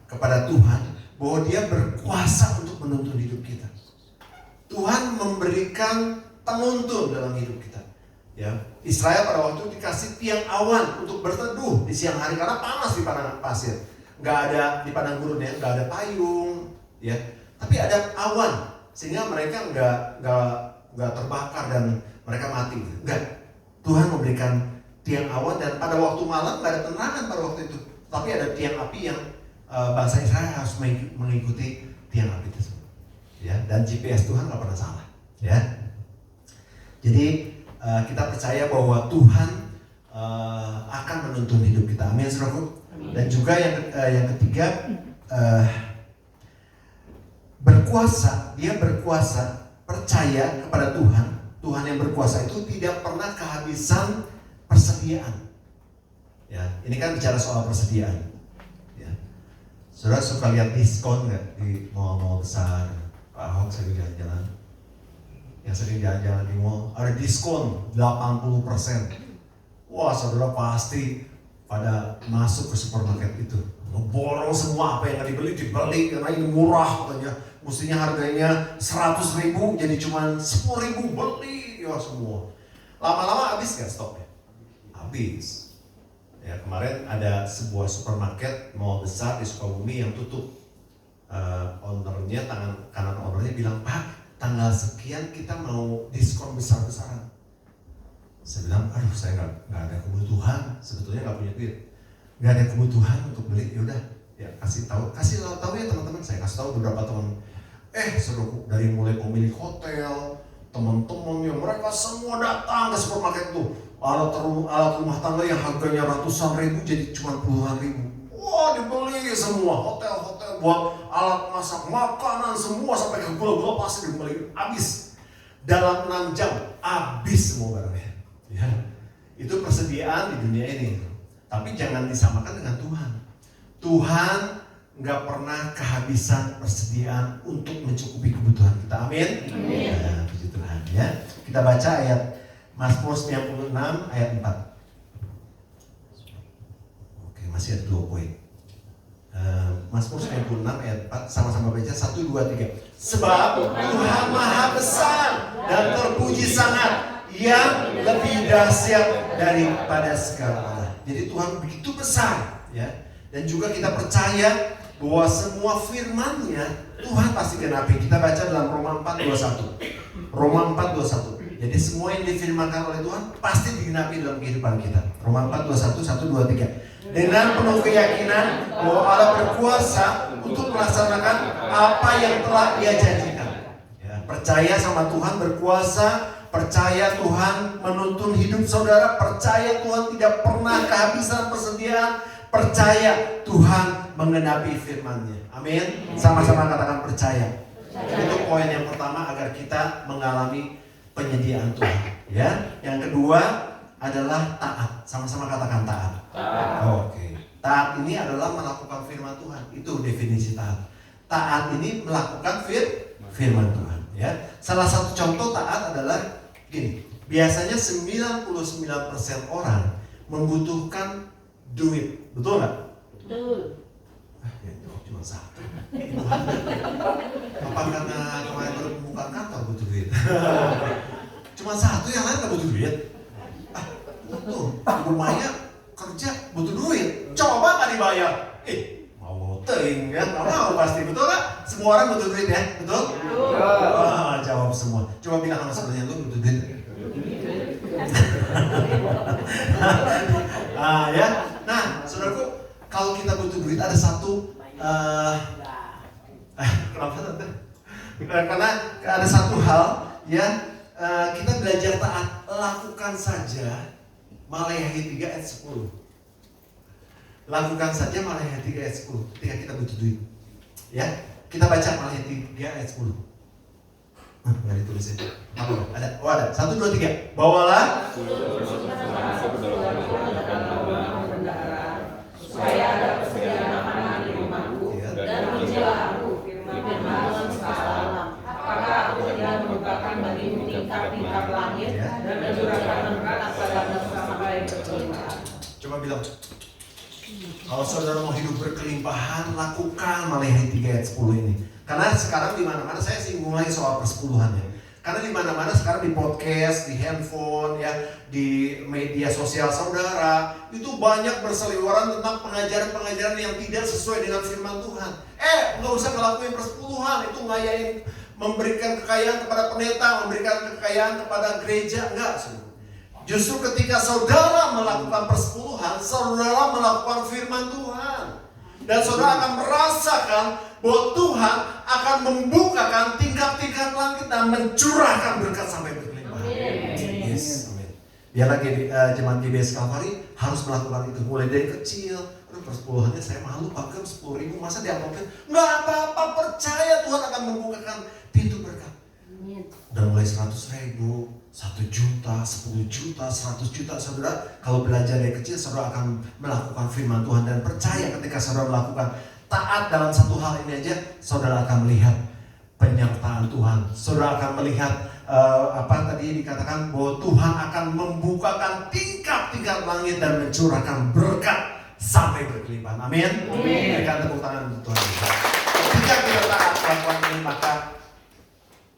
kepada Tuhan bahwa Dia berkuasa untuk menuntun hidup kita. Tuhan memberikan penuntun dalam hidup kita. Ya, Israel pada waktu itu dikasih tiang awan untuk berteduh di siang hari karena panas di padang pasir. Nggak ada di padang gurun ya, nggak ada payung, ya. Tapi ada awan sehingga mereka nggak terbakar dan mereka mati. Enggak. Tuhan memberikan tiang awan dan pada waktu malam nggak ada penerangan pada waktu itu. Tapi ada tiang api yang bangsa Israel harus mengikuti tiang api tersebut. Ya, dan GPS Tuhan nggak pernah salah. Ya. Jadi kita percaya bahwa Tuhan akan menuntun hidup kita. Amin, saudaraku. Dan juga yang ketiga, berkuasa. Dia berkuasa, percaya kepada Tuhan. Tuhan yang berkuasa itu tidak pernah kehabisan persediaan. Ya, ini kan bicara soal persediaan. Ya. Saudara suka lihat diskon nggak di mall-mall besar? Pak Ahok sering jalan-jalan. Yang sering jalan-jalan di mall, ada diskon 80%. Wah, saudara pasti pada masuk ke supermarket itu, ngeborong semua apa yang dibeli karena ini murah katanya. Mestinya harganya 100.000 jadi cuma 10.000, beli ya semua. Lama-lama habis nggak stoknya? Habis. Ya, kemarin ada sebuah supermarket mall besar di Sukabumi yang tutup. Ownernya, tangan kanan ownernya bilang, Pak, tanggal sekian kita mau diskon besar-besaran. Saya bilang, aduh saya nggak ada kebutuhan, sebetulnya nggak punya duit, nggak ada kebutuhan untuk beli. Yaudah, ya kasih tahu ya teman-teman. Saya kasih tahu beberapa teman. Saudaraku, dari mulai pemilik hotel, teman-teman yang mereka semua datang ke supermarket itu, alat rumah tangga yang harganya ratusan ribu jadi cuma puluhan ribu. Wah, dibeli semua, hotel-hotel buat alat masak, makanan semua sampai ke gula-gula pasti dibeli habis. Dalam 6 jam habis semua barangnya. Ya, itu persediaan di dunia ini. Tapi jangan disamakan dengan Tuhan. Tuhan nggak pernah kehabisan persediaan untuk mencukupi kebutuhan kita. Amin. Amin. Nah, puji Tuhan ya. Kita baca ayat Mazmur 96 ayat 4. Oke, masih ada 2 poin. Mazmur 96 ayat 4, sama-sama baca 1, 2, 3. Sebab Tuhan Maha Besar dan terpuji sangat, yang lebih dahsyat daripada segala Allah. Jadi Tuhan begitu besar, ya. Dan juga kita percaya bahwa semua firman-Nya Tuhan pasti genapi. Kita baca dalam Roma 4:21. Roma 4:21. Jadi semua yang difirmankan oleh Tuhan pasti digenapi dalam kehidupan kita. Roma 4:21, 1, 2, 3. Dengan penuh keyakinan bahwa Allah berkuasa untuk melaksanakan apa yang telah Dia janjikan. Ya, percaya sama Tuhan berkuasa. Percaya Tuhan menuntun hidup saudara. Percaya Tuhan tidak pernah kehabisan persediaan. Percaya Tuhan menggenapi firman-Nya. Amin. Sama-sama katakan percaya. Itu poin yang pertama agar kita mengalami penyediaan Tuhan. Ya. Yang kedua adalah taat. Sama-sama katakan taat. Oke. Taat ini adalah melakukan firman Tuhan. Itu definisi taat. Taat ini melakukan firman Tuhan. Ya. Salah satu contoh taat adalah gini, biasanya 99% orang membutuhkan duit, betul nggak? Betul. Ya jawab cuma satu. Apa karena kemarin baru pembukaan kantor butuh duit? Cuma satu, yang lain nggak butuh duit. Betul. Ibu Maya kerja butuh duit, coba nggak dibayar? Mau teuing kan? Mau pasti, betul nggak? Semua orang butuh duit ya, betul? Jawab semua. Coba bilang sama sebelumnya, lu butuh duit. Ya. Nah, saudaraku, kalau kita butuh duit ada satu kenapa tante? Karena ada satu hal ya, kita belajar taat. Lakukan saja Maleakhi 3 ayat 10. Lakukan saja Maleakhi 3 ayat 10 ketika kita butuh duit. Ya, kita baca Maleakhi 3 ayat 10. Nggak ditulisin. Ada. Oh ada. 1, 2, 3. Bawalah supaya ada persediaan makanan di rumahku, dan ujilah aku firman Tuhan semalam. Apakah aku tidak membukakan bagimu tingkap-tingkap langit dan mencurahkan berkat pada bersama baik berkelimpahan. Coba bilang, kalau saudara mau hidup berkelimpahan, lakukan Maleakhi 3 ayat 10 ini. Karena sekarang di mana-mana, saya singgung lagi soal persepuluhan ya. Karena di mana-mana sekarang di podcast, di handphone, ya, di media sosial saudara, itu banyak berseliweran tentang pengajaran-pengajaran yang tidak sesuai dengan firman Tuhan. Nggak usah ngelakuin persepuluhan, itu ngayain memberikan kekayaan kepada pendeta, memberikan kekayaan kepada gereja, enggak. Justru ketika saudara melakukan persepuluhan, saudara melakukan firman Tuhan. Dan saudara akan merasakan bahwa Tuhan akan membukakan tingkap-tingkap langit dan mencurahkan berkat sampai berlimpah. Yes, amin. Biar lagi jemaat GBS Calvary harus melakukan itu mulai dari kecil. Aduh, persepuluhannya saya malu, pakai 10.000 masa diamplopin. Nggak apa-apa, percaya Tuhan akan membukakan pintu berkat. Dan mulai 100.000, 1 juta, 10 juta, 100 juta, saudara. Kalau belajar dari kecil, saudara akan melakukan firman Tuhan. Dan percaya ketika saudara melakukan taat dalam satu hal ini aja, saudara akan melihat penyertaan Tuhan. Saudara akan melihat apa tadi dikatakan bahwa Tuhan akan membukakan tingkap-tingkap langit dan mencurahkan berkat sampai berkelimpahan. Amin. Berikan tepuk tangan untuk Tuhan. Ketika kita taat melakukan ini, maka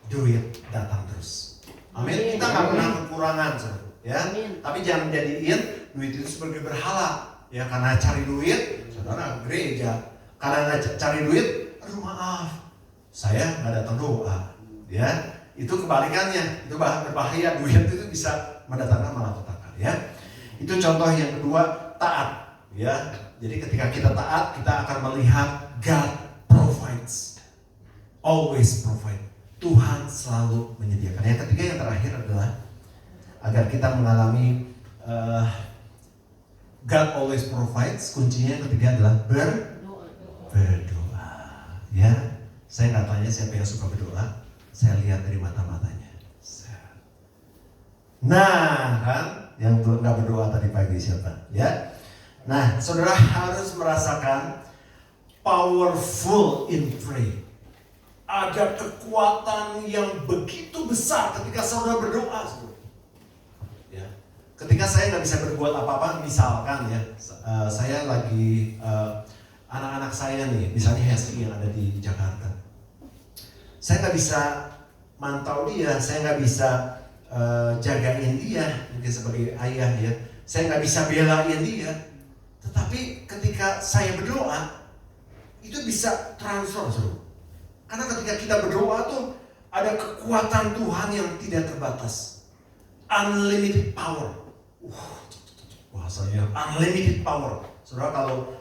duit datang terus. Amin. Kita nggak pernah kekurangan, saudara. Ya. Tapi jangan jadiin duit itu sebagai berhala. Ya, karena cari duit, saudara gereja. Karena cari duit, aduh maaf, saya nggak datang doa. Ya, itu kebalikannya. Itu berbahaya. Duit itu bisa mendatangkan malapetaka. Ya. Itu contoh yang kedua, taat. Ya. Jadi ketika kita taat, kita akan melihat God provides. Always provide. Tuhan selalu menyediakan. Yang ketiga, yang terakhir adalah agar kita mengalami God always provides. Kuncinya yang ketiga adalah berdoa. Ya, saya nggak tanya siapa yang suka berdoa. Saya lihat dari mata-matanya. Nah, kan, yang nggak berdoa tadi pagi siapa? Ya. Nah, saudara harus merasakan powerful in prayer. Ada kekuatan yang begitu besar ketika saudara berdoa. Ya. Ketika saya nggak bisa berbuat apa-apa, misalkan ya, saya lagi anak-anak saya nih, misalnya Hesti yang ada di Jakarta, saya nggak bisa mantau dia, saya nggak bisa jagain dia, mungkin sebagai ayah ya, saya nggak bisa belain dia. Tetapi ketika saya berdoa, itu bisa transfer, saudara. Karena ketika kita berdoa tuh ada kekuatan Tuhan yang tidak terbatas. Unlimited power. Bahasanya unlimited power. Saudara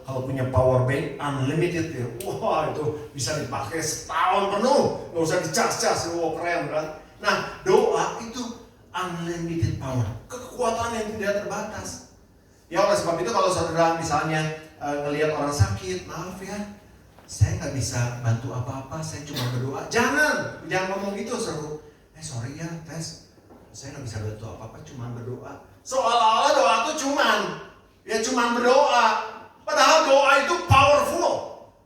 kalau punya power bank unlimited ya. Wah, itu bisa dipakai setahun penuh. Gak usah dicas-cas. Wah, keren kan. Nah, doa itu unlimited power. Kekuatan yang tidak terbatas. Ya, oleh sebab itu kalau saudara misalnya ngelihat orang sakit, maaf ya, saya nggak bisa bantu apa-apa, saya cuma berdoa. Jangan ngomong gitu, seru. Sorry ya, Tes, saya nggak bisa bantu apa-apa, cuma berdoa. Seolah-olah doa itu cuma berdoa. Padahal doa itu powerful.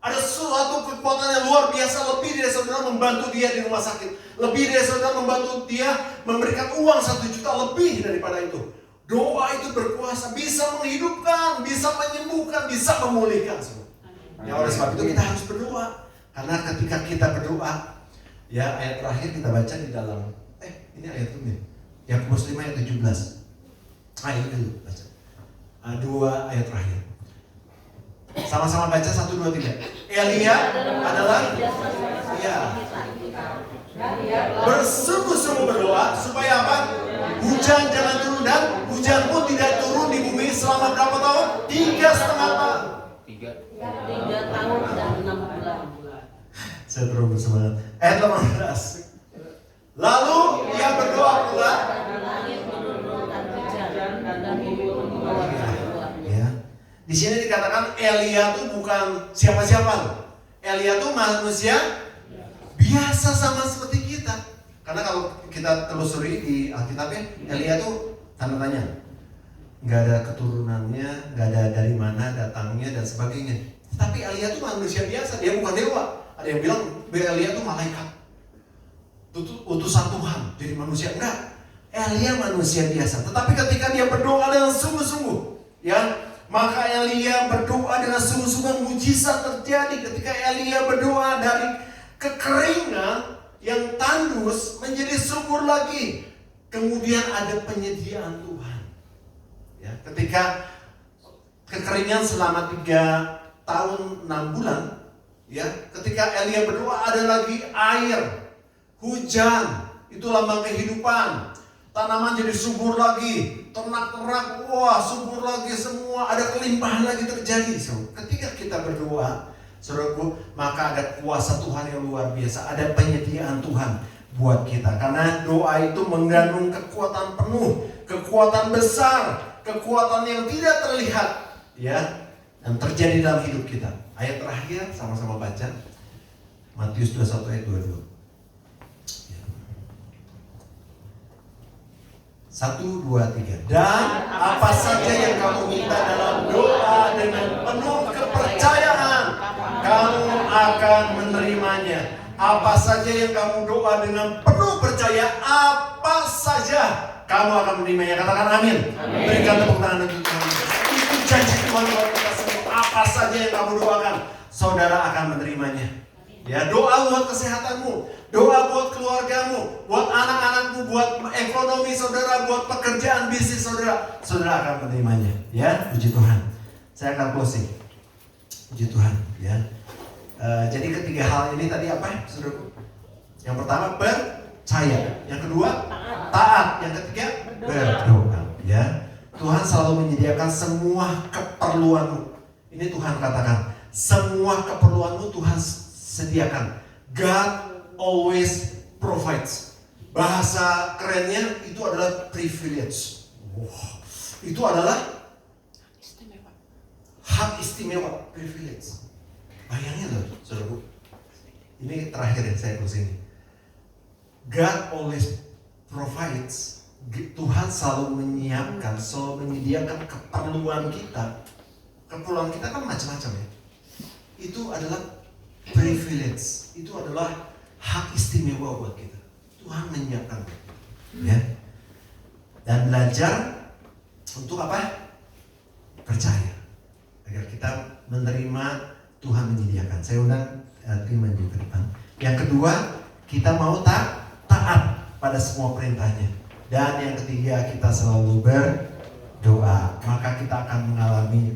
Ada suatu kekuatan yang luar biasa, lebih dari saudara membantu dia di rumah sakit, lebih dari saudara membantu dia memberikan uang 1 juta, lebih daripada itu. Doa itu berkuasa, bisa menghidupkan, bisa menyembuhkan, bisa memulihkan semua. Ya, oleh sebab itu kita harus berdoa. Karena ketika kita berdoa, ya ayat terakhir kita baca di dalam ini ayat ini. Yakobus 5 ayat 17. Ini dulu baca. 2 ayat terakhir. Sama-sama baca 1 2 3. Elia adalah bersungguh-sungguh berdoa supaya apa? Hujan jangan turun, dan hujan pun tidak turun di bumi selama berapa tahun? 3,5 tahun. 3 tahun dan 6 bulan. Saya terus bersemangat. Ayat 18. Lalu ia berdoa pula. Ya. Di sini dikatakan Elia itu bukan siapa-siapa. Elia itu manusia biasa sama seperti kita. Karena kalau kita telusuri di Alkitabnya, Elia itu tanda tanya. Nggak ada keturunannya, nggak ada dari mana datangnya dan sebagainya. Tapi Elia itu manusia biasa, dia bukan dewa. Ada yang bilang Elia itu malaikat, utusan Tuhan, jadi manusia. Enggak, Elia manusia biasa. Tetapi ketika dia berdoa dengan sungguh-sungguh, ya, maka Elia berdoa dengan sungguh-sungguh, mujizat terjadi. Ketika Elia berdoa dari kekeringan, yang tandus menjadi subur lagi. Kemudian ada penyediaan Tuhan. Ya, ketika kekeringan selama 3 tahun 6 bulan, ya, ketika Elia berdoa ada lagi air, hujan, itu lambang kehidupan. Tanaman jadi subur lagi, ternak-ternak, wah subur lagi semua, ada kelimpahan lagi terjadi. So, ketika kita berdoa, saudaraku, maka ada kuasa Tuhan yang luar biasa, ada penyediaan Tuhan buat kita. Karena doa itu mengandung kekuatan penuh, kekuatan besar, kekuatan yang tidak terlihat, ya, yang terjadi dalam hidup kita. Ayat terakhir sama-sama baca, Matius 21 ayat 22. 1, 2, 3. Dan apa saja yang kamu minta dalam doa dengan penuh kepercayaan, kamu akan menerimanya. Apa saja yang kamu doa dengan penuh percaya, apa saja kamu akan menerimanya. Katakan amin. Berikan tepuk tangan untuk Tuhan. Itu janji Tuhan buat kita semua. Apa saja yang kamu doakan, saudara akan menerimanya. Ya, doa buat kesehatanmu, doa buat keluargamu, buat anak-anakmu, buat ekonomi saudara, buat pekerjaan bisnis saudara, saudara akan menerimanya. Ya, puji Tuhan. Saya akan closing. Puji Tuhan. Ya. Jadi ketiga hal ini tadi apa, saudaraku? Yang pertama percaya, yang kedua taat, yang ketiga berdoa. Ya, Tuhan selalu menyediakan semua keperluanmu. Ini Tuhan katakan, semua keperluanmu Tuhan sediakan. God always provides. Bahasa kerennya itu adalah privilege. Wow. Itu adalah hak istimewa, privilege. Bayangin loh, saudaraku. Ini terakhir ya, saya closing. God always provides. Tuhan selalu menyiapkan, selalu menyediakan keperluan kita. Keperluan kita kan macam-macam ya. Itu adalah privilege, itu adalah hak istimewa buat kita. Tuhan menyiapkan, ya. Dan belajar untuk apa? Percaya, agar kita menerima Tuhan menyediakan. Saya undang tim maju ke depan. Yang kedua, kita mau taat pada semua perintahnya. Dan yang ketiga, kita selalu berdoa. Maka kita akan mengalami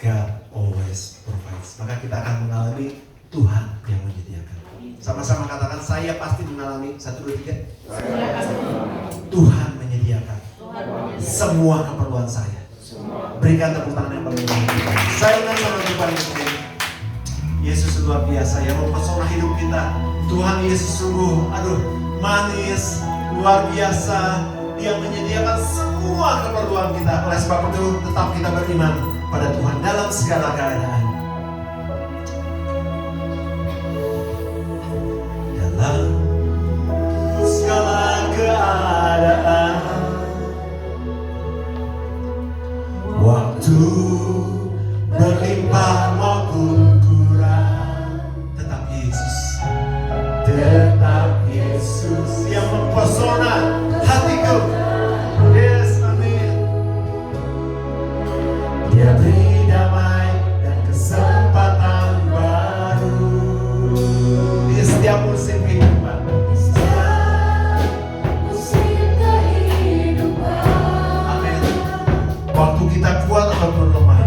God always provides. Maka kita akan mengalami Tuhan yang menyediakan. Sama-sama katakan, saya pasti mengalami. 1, 2, 3. Tuhan menyediakan semua keperluan saya. Berikan tepuk tangan yang paling baik. Saya ingat sama Tuhan yang Yesus luar biasa yang mempesona hidup kita. Tuhan Yesus sungguh, manis, luar biasa. Dia menyediakan semua keperluan kita. Oleh sebab itu tetap kita beriman pada Tuhan dalam segala keadaan. Dalam segala keadaan, waktu berlimpah maupun tetap Yesus yang mempesona hatiku. Yes, amin. Dia beri damai dan kesempatan baru di setiap musim kehidupan. Amin. Waktu kita kuat ataupun lemah,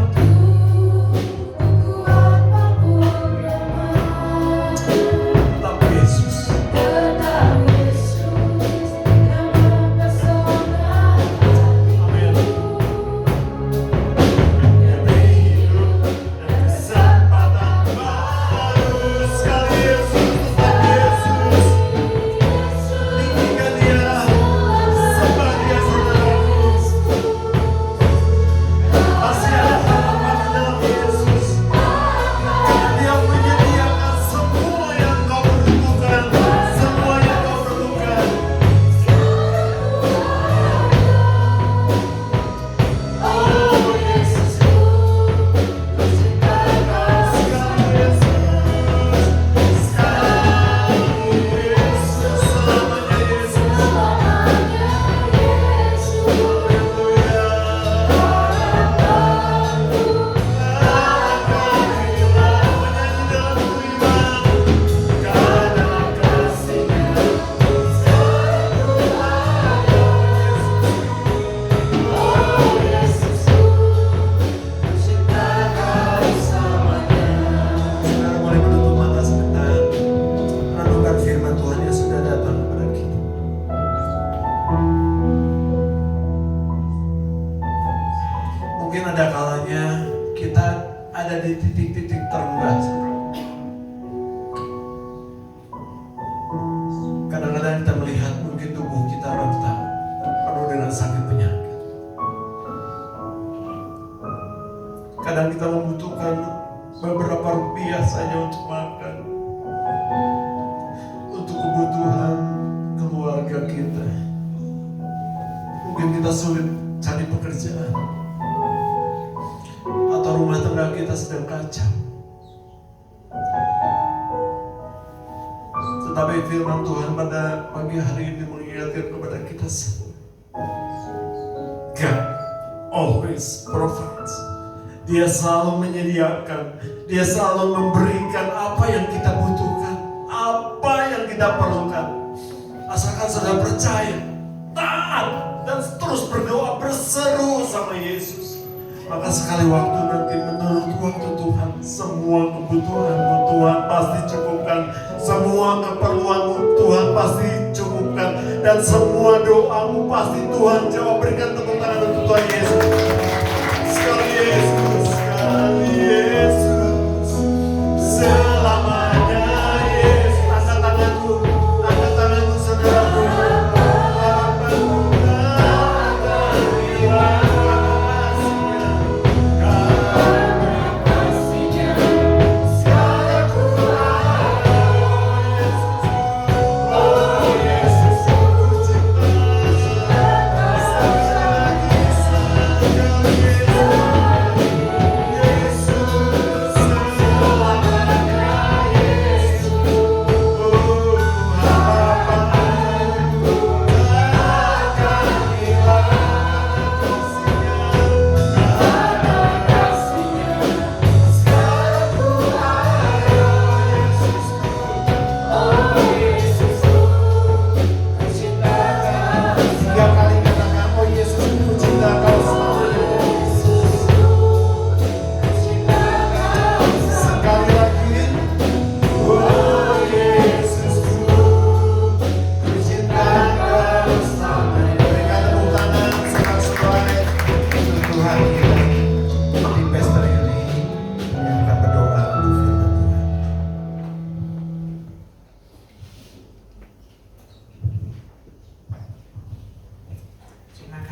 ada di titik-titik terendah. Kadang-kadang kita melihat mungkin tubuh kita rentang, penuh dengan sakit penyakit. Kadang kita membutuhkan beberapa rupiah saja untuk makan, untuk kebutuhan keluarga kita. Mungkin kita sulit cari pekerjaan, atau rumah tangga kita sedang kacau. Tetapi firman Tuhan pada pagi hari ini mengingatkan kepada kita semua, God always provides. Dia selalu menyediakan, dia selalu memberikan apa yang kita butuhkan, apa yang kita perlukan. Asalkan saudara percaya, taat, dan terus berdoa, berseru sama Yesus. Maka sekali waktu nanti menurut waktu Tuhan, semua kebutuhanmu Tuhan pasti cukupkan, semua keperluanmu Tuhan pasti cukupkan, dan semua doamu pasti Tuhan jawab. Berikan tepuk tangan untuk Tuhan Yesus. Sekali Yesus, sekali Yesus, selamanya Yesus. Angkat tanganmu saudaraku.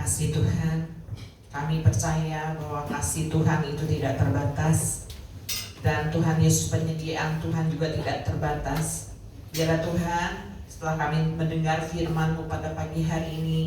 Kasih Tuhan, kami percaya bahwa kasih Tuhan itu tidak terbatas, dan Tuhan Yesus, penyediaan Tuhan juga tidak terbatas. Biarlah Tuhan, setelah kami mendengar firman-Mu pada pagi hari ini,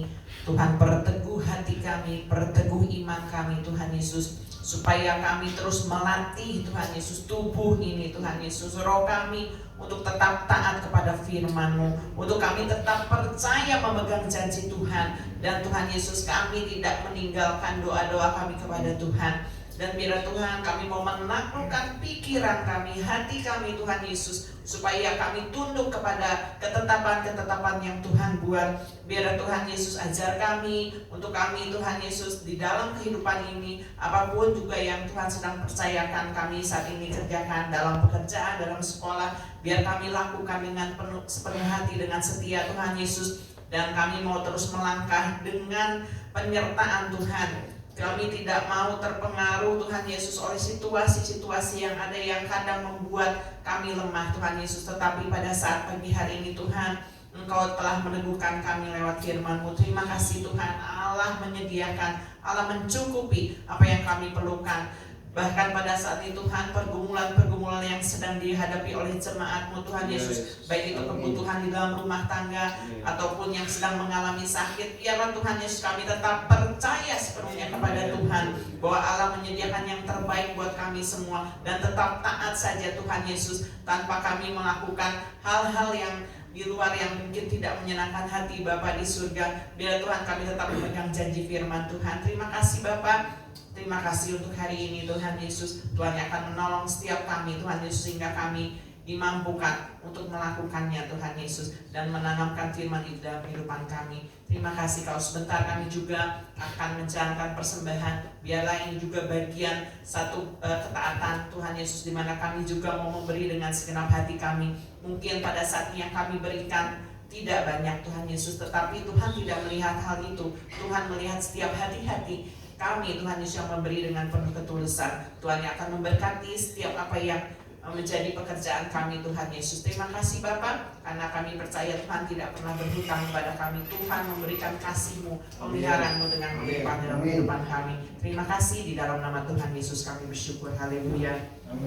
Tuhan perteguh hati kami, perteguh iman kami Tuhan Yesus, supaya kami terus melatih Tuhan Yesus tubuh ini Tuhan Yesus, roh kami untuk tetap taat kepada firman-Mu, untuk kami tetap percaya memegang janji Tuhan, dan Tuhan Yesus kami tidak meninggalkan doa-doa kami kepada Tuhan. Dan biarlah Tuhan kami mau menaklukkan pikiran kami, hati kami Tuhan Yesus, supaya kami tunduk kepada ketetapan-ketetapan yang Tuhan buat. Biarlah Tuhan Yesus ajar kami, untuk kami Tuhan Yesus di dalam kehidupan ini, apapun juga yang Tuhan sedang percayakan kami saat ini kerjakan, dalam pekerjaan, dalam sekolah, biar kami lakukan dengan sepenuh hati, dengan setia Tuhan Yesus. Dan kami mau terus melangkah dengan penyertaan Tuhan. Kami tidak mau terpengaruh Tuhan Yesus oleh situasi-situasi yang ada yang kadang membuat kami lemah Tuhan Yesus. Tetapi pada saat pagi hari ini Tuhan, Engkau telah meneguhkan kami lewat firman-Mu. Terima kasih Tuhan, Allah menyediakan, Allah mencukupi apa yang kami perlukan. Bahkan pada saat itu Tuhan, pergumulan-pergumulan yang sedang dihadapi oleh jemaat-Mu Tuhan Yesus, baik itu kebutuhan di dalam rumah tangga ataupun yang sedang mengalami sakit, biarlah Tuhan Yesus kami tetap percaya sepenuhnya kepada Tuhan bahwa Allah menyediakan yang terbaik buat kami semua, dan tetap taat saja Tuhan Yesus tanpa kami melakukan hal-hal yang di luar yang mungkin tidak menyenangkan hati Bapa di surga. Biar Tuhan kami tetap memegang janji firman Tuhan. Terima kasih Bapa. Terima kasih untuk hari ini Tuhan Yesus. Tuhan yang akan menolong setiap kami Tuhan Yesus, sehingga kami dimampukan untuk melakukannya Tuhan Yesus, dan menanamkan firman itu dalam kehidupan kami. Terima kasih kalau sebentar kami juga akan menjalankan persembahan. Biarlah ini juga bagian satu ketaatan Tuhan Yesus, di mana kami juga mau memberi dengan segenap hati kami. Mungkin pada saat yang kami berikan tidak banyak Tuhan Yesus, tetapi Tuhan tidak melihat hal itu. Tuhan melihat setiap hati-hati kami, Tuhan Yesus, yang memberi dengan penuh ketulusan. Tuhan yang akan memberkati setiap apa yang menjadi pekerjaan kami, Tuhan Yesus. Terima kasih Bapa, karena kami percaya Tuhan tidak pernah berhutang kepada kami. Tuhan memberikan kasih-Mu, pemeliharaan-Mu dengan melimpah dalam kehidupan kami. Terima kasih, di dalam nama Tuhan Yesus kami bersyukur. Haleluya.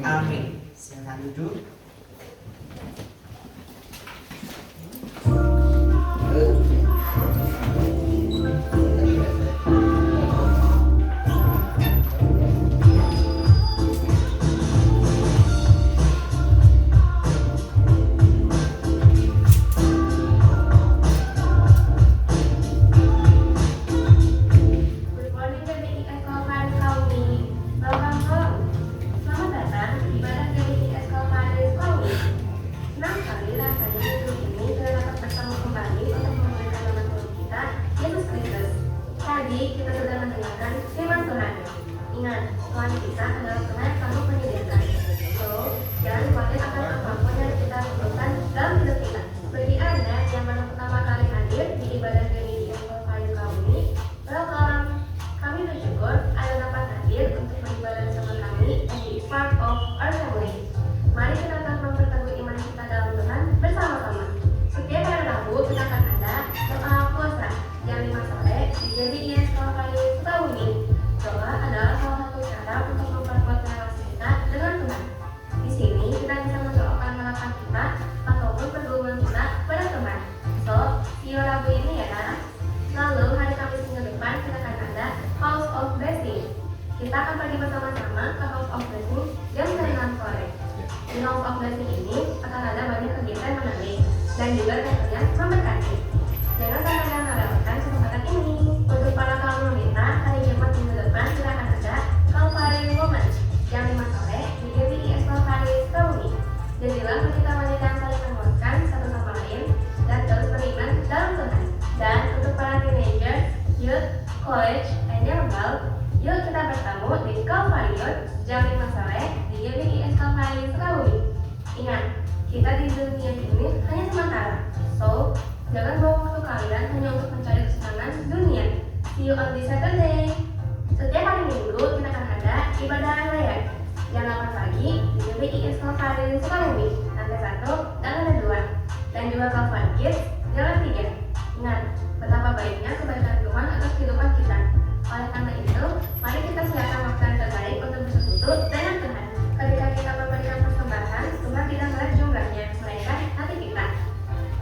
Amin. Silakan duduk. Kita akan pergi bersama-sama ke House of Blessing jam 9 sore. Di House of Blessing ini akan ada banyak kegiatan menarik dan juga tentunya memberkati. Jangan sampai Anda melewatkan kesempatan ini. Untuk para kaum wanita, hari Jumat minggu depan kita akan ada Calvary Woman jam 5 sore di GBIS Calvary Sukabumi. Jadilah kita wanita yang saling menguatkan satu sama lain dan terus beriman dalam Tuhan. Dan untuk para teenager, youth, college, and young adult, yuk kita bertemu di Calvary Youth jam 5 sore di GBIS Calvary Sukabumi. Ingat, kita di dunia ini hanya sementara. So, jangan bawa waktu kalian hanya untuk mencari kesenangan dunia. See you on this Saturday. Setiap hari Minggu kita akan ada ibadah raya jam 8 pagi di GBIS Calvary Sukabumi, lantai 1 dan lantai 2. Dan juga Calvary Kids jalan 3. Ingat, betapa baiknya kebaikan Tuhan atas kehidupan kita. Oleh karena itu, mari kita siapkan waktu yang terbaik untuk bersekutu dengan Tuhan. Ketika kita memberikan persembahan, Tuhan tidak melihat jumlahnya, melainkan hati kita.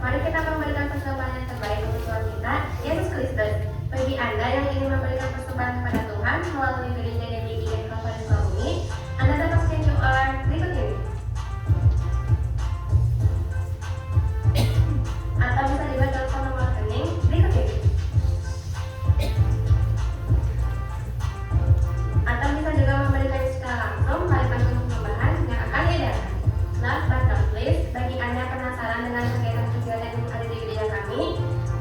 Mari kita memberikan persembahan yang terbaik untuk Tuhan kita, Yesus Kristus. Bagi Anda yang ingin memberikan persembahan kepada Tuhan melalui gereja GBIS Calvary Sukabumi, Anda dapat scan QR berikut ini. Atau bisa juga telepon nomor rekening berikut ini. Atau bisa juga memberikan secara langsung melalui kartu persembahan yang akan diadakan. Last but not least, bagi Anda yang penasaran dengan kegiatan-kegiatan yang ada di gereja kami,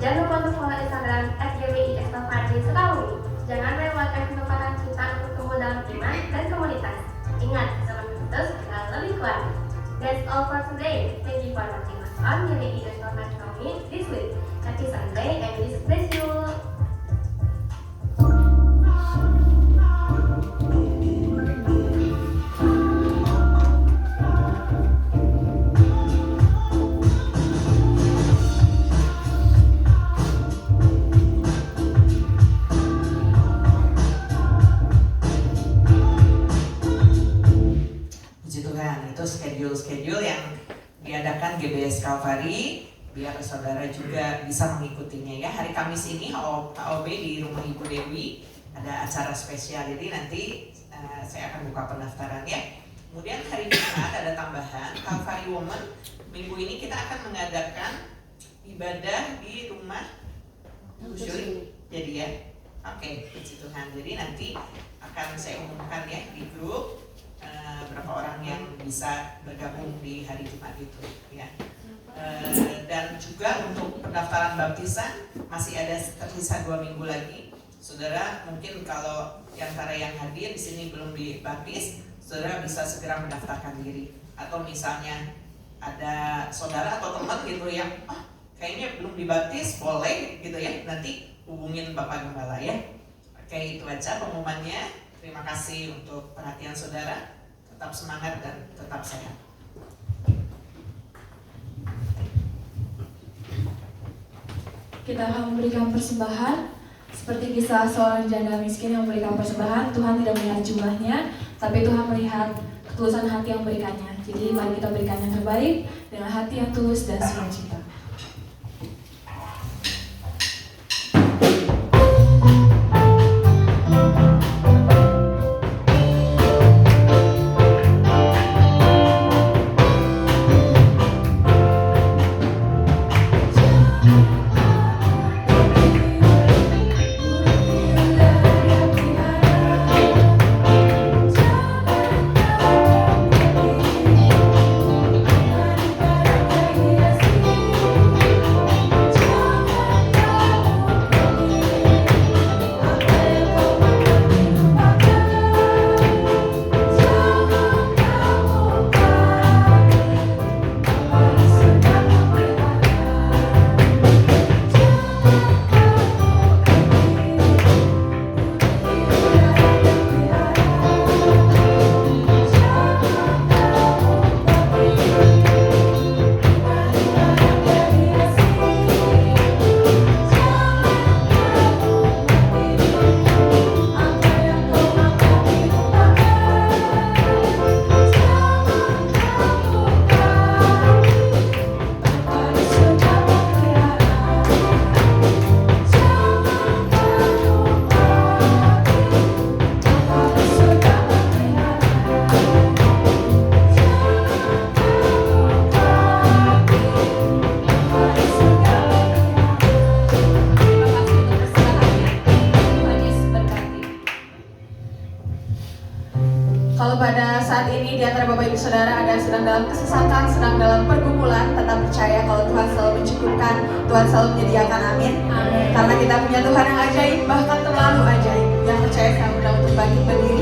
jangan lupa untuk follow Instagram @GBIS Calvary Sukabumi. Jangan lewatkan kesempatan kita untuk tumbuh dalam iman dan komunitas. Ingat, bersama Kristus kita lebih kuat. That's all for today. Thank you for watching us on GBIS Calvary Sukabumi this week. Happy Sunday and Jesus bless you. Puji Tuhan, itu schedule yang diadakan GBIS Calvary biar saudara juga bisa mengikutinya ya. Hari Kamis ini HOB di rumah Ibu Dewi ada acara spesial, jadi nanti saya akan buka pendaftaran ya. Kemudian hari Jumat ada tambahan Calvary Woman. Minggu ini kita akan mengadakan ibadah di rumah Usyuri. Jadi ya, oke, puji Tuhan. Jadi nanti akan saya umumkan ya di grup berapa orang yang bisa bergabung di hari Jumat itu ya. Dan juga untuk pendaftaran baptisan masih ada tersisa 2 minggu lagi. Saudara mungkin kalau di antara yang hadir di sini belum dibaptis, saudara bisa segera mendaftarkan diri. Atau misalnya ada saudara atau teman gitu yang kayaknya belum dibaptis, boleh gitu ya, nanti hubungin Bapak Gembala ya. Oke, itu aja pengumumannya. Terima kasih untuk perhatian saudara. Tetap semangat dan tetap sehat. Kita akan memberikan persembahan. Seperti kisah seorang janda miskin yang memberikan persembahan, Tuhan tidak melihat jumlahnya, tapi Tuhan melihat ketulusan hati yang memberikannya. Jadi mari kita berikan yang terbaik dengan hati yang tulus dan sukacita. Kalau pada saat ini di antara Bapak Ibu Saudara ada yang sedang dalam kesesakan, sedang dalam pergumulan, tetap percaya kalau Tuhan selalu mencukupkan, Tuhan selalu menyediakan, amin. Amin. Karena kita punya Tuhan yang ajaib, bahkan terlalu ajaib. Yang percaya saya undang untuk bangkit berdiri.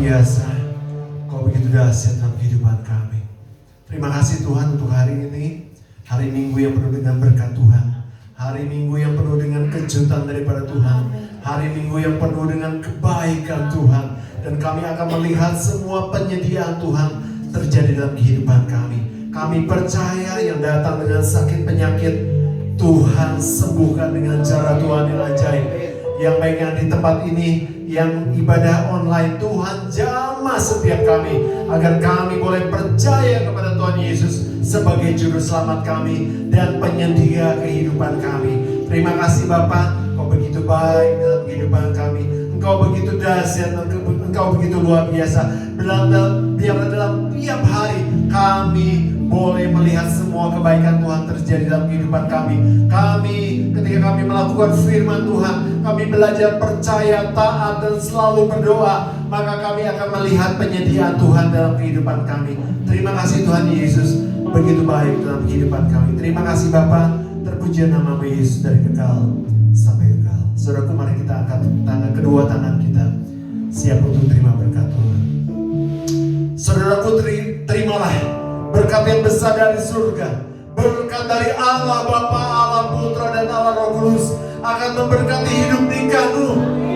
biasa, Kau begitu dahsyat dalam kehidupan kami. Terima kasih Tuhan untuk hari ini, hari Minggu yang penuh dengan berkat Tuhan. Hari Minggu yang penuh dengan kejutan daripada Tuhan. Hari Minggu yang penuh dengan kebaikan Tuhan. Dan kami akan melihat semua penyediaan Tuhan terjadi dalam kehidupan kami. Kami percaya yang datang dengan sakit penyakit, Tuhan sembuhkan dengan cara Tuhan yang ajaib. Yang baik yang di tempat ini, yang ibadah online, Tuhan jamah setiap kami agar kami boleh percaya kepada Tuhan Yesus sebagai juru selamat kami dan penyedia kehidupan kami. Terima kasih Bapa, Engkau begitu baik dalam kehidupan kami. Engkau begitu dahsyat, Engkau begitu luar biasa. Biar dalam tiap hari kami boleh melihat semua kebaikan Tuhan terjadi dalam kehidupan kami. Ketika kami melakukan firman Tuhan, kami belajar percaya, taat, dan selalu berdoa, maka kami akan melihat penyediaan Tuhan dalam kehidupan kami. Terima kasih Tuhan Yesus, begitu baik dalam kehidupan kami. Terima kasih Bapa, terpuji nama Yesus dari kekal sampai kekal. Saudaraku, mari kita angkat kedua tangan kita, siap untuk terima berkat Tuhan. Saudaraku, terimalah berkat yang besar dari surga. Berkat dari Allah Bapa, Allah Putra, dan Allah Roh Kudus akan memberkati hidup nikahmu,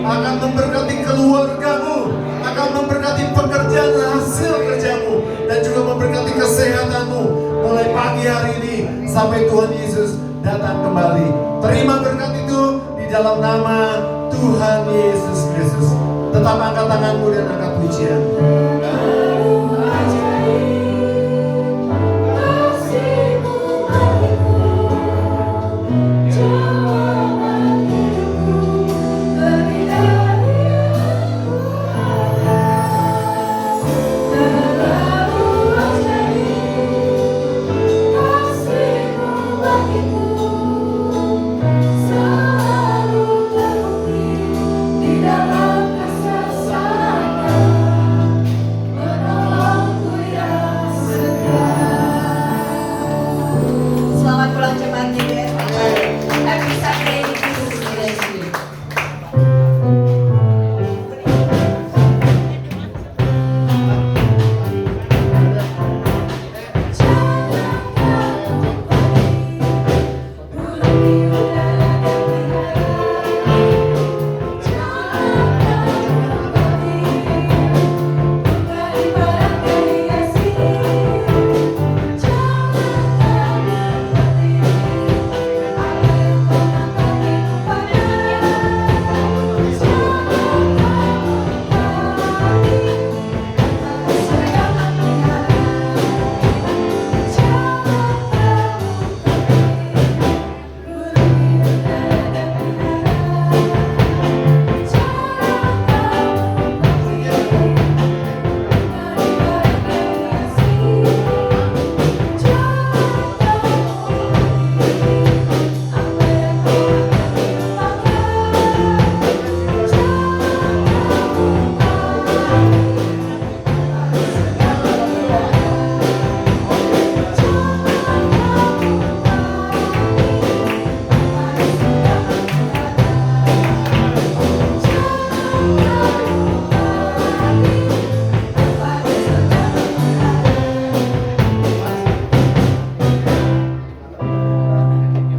akan memberkati keluargamu, akan memberkati pekerjaan hasil kerjamu, dan juga memberkati kesehatanmu mulai pagi hari ini sampai Tuhan Yesus datang kembali. Terima berkat itu di dalam nama Tuhan Yesus Kristus. Tetap angkat tanganmu dan angkat pujian.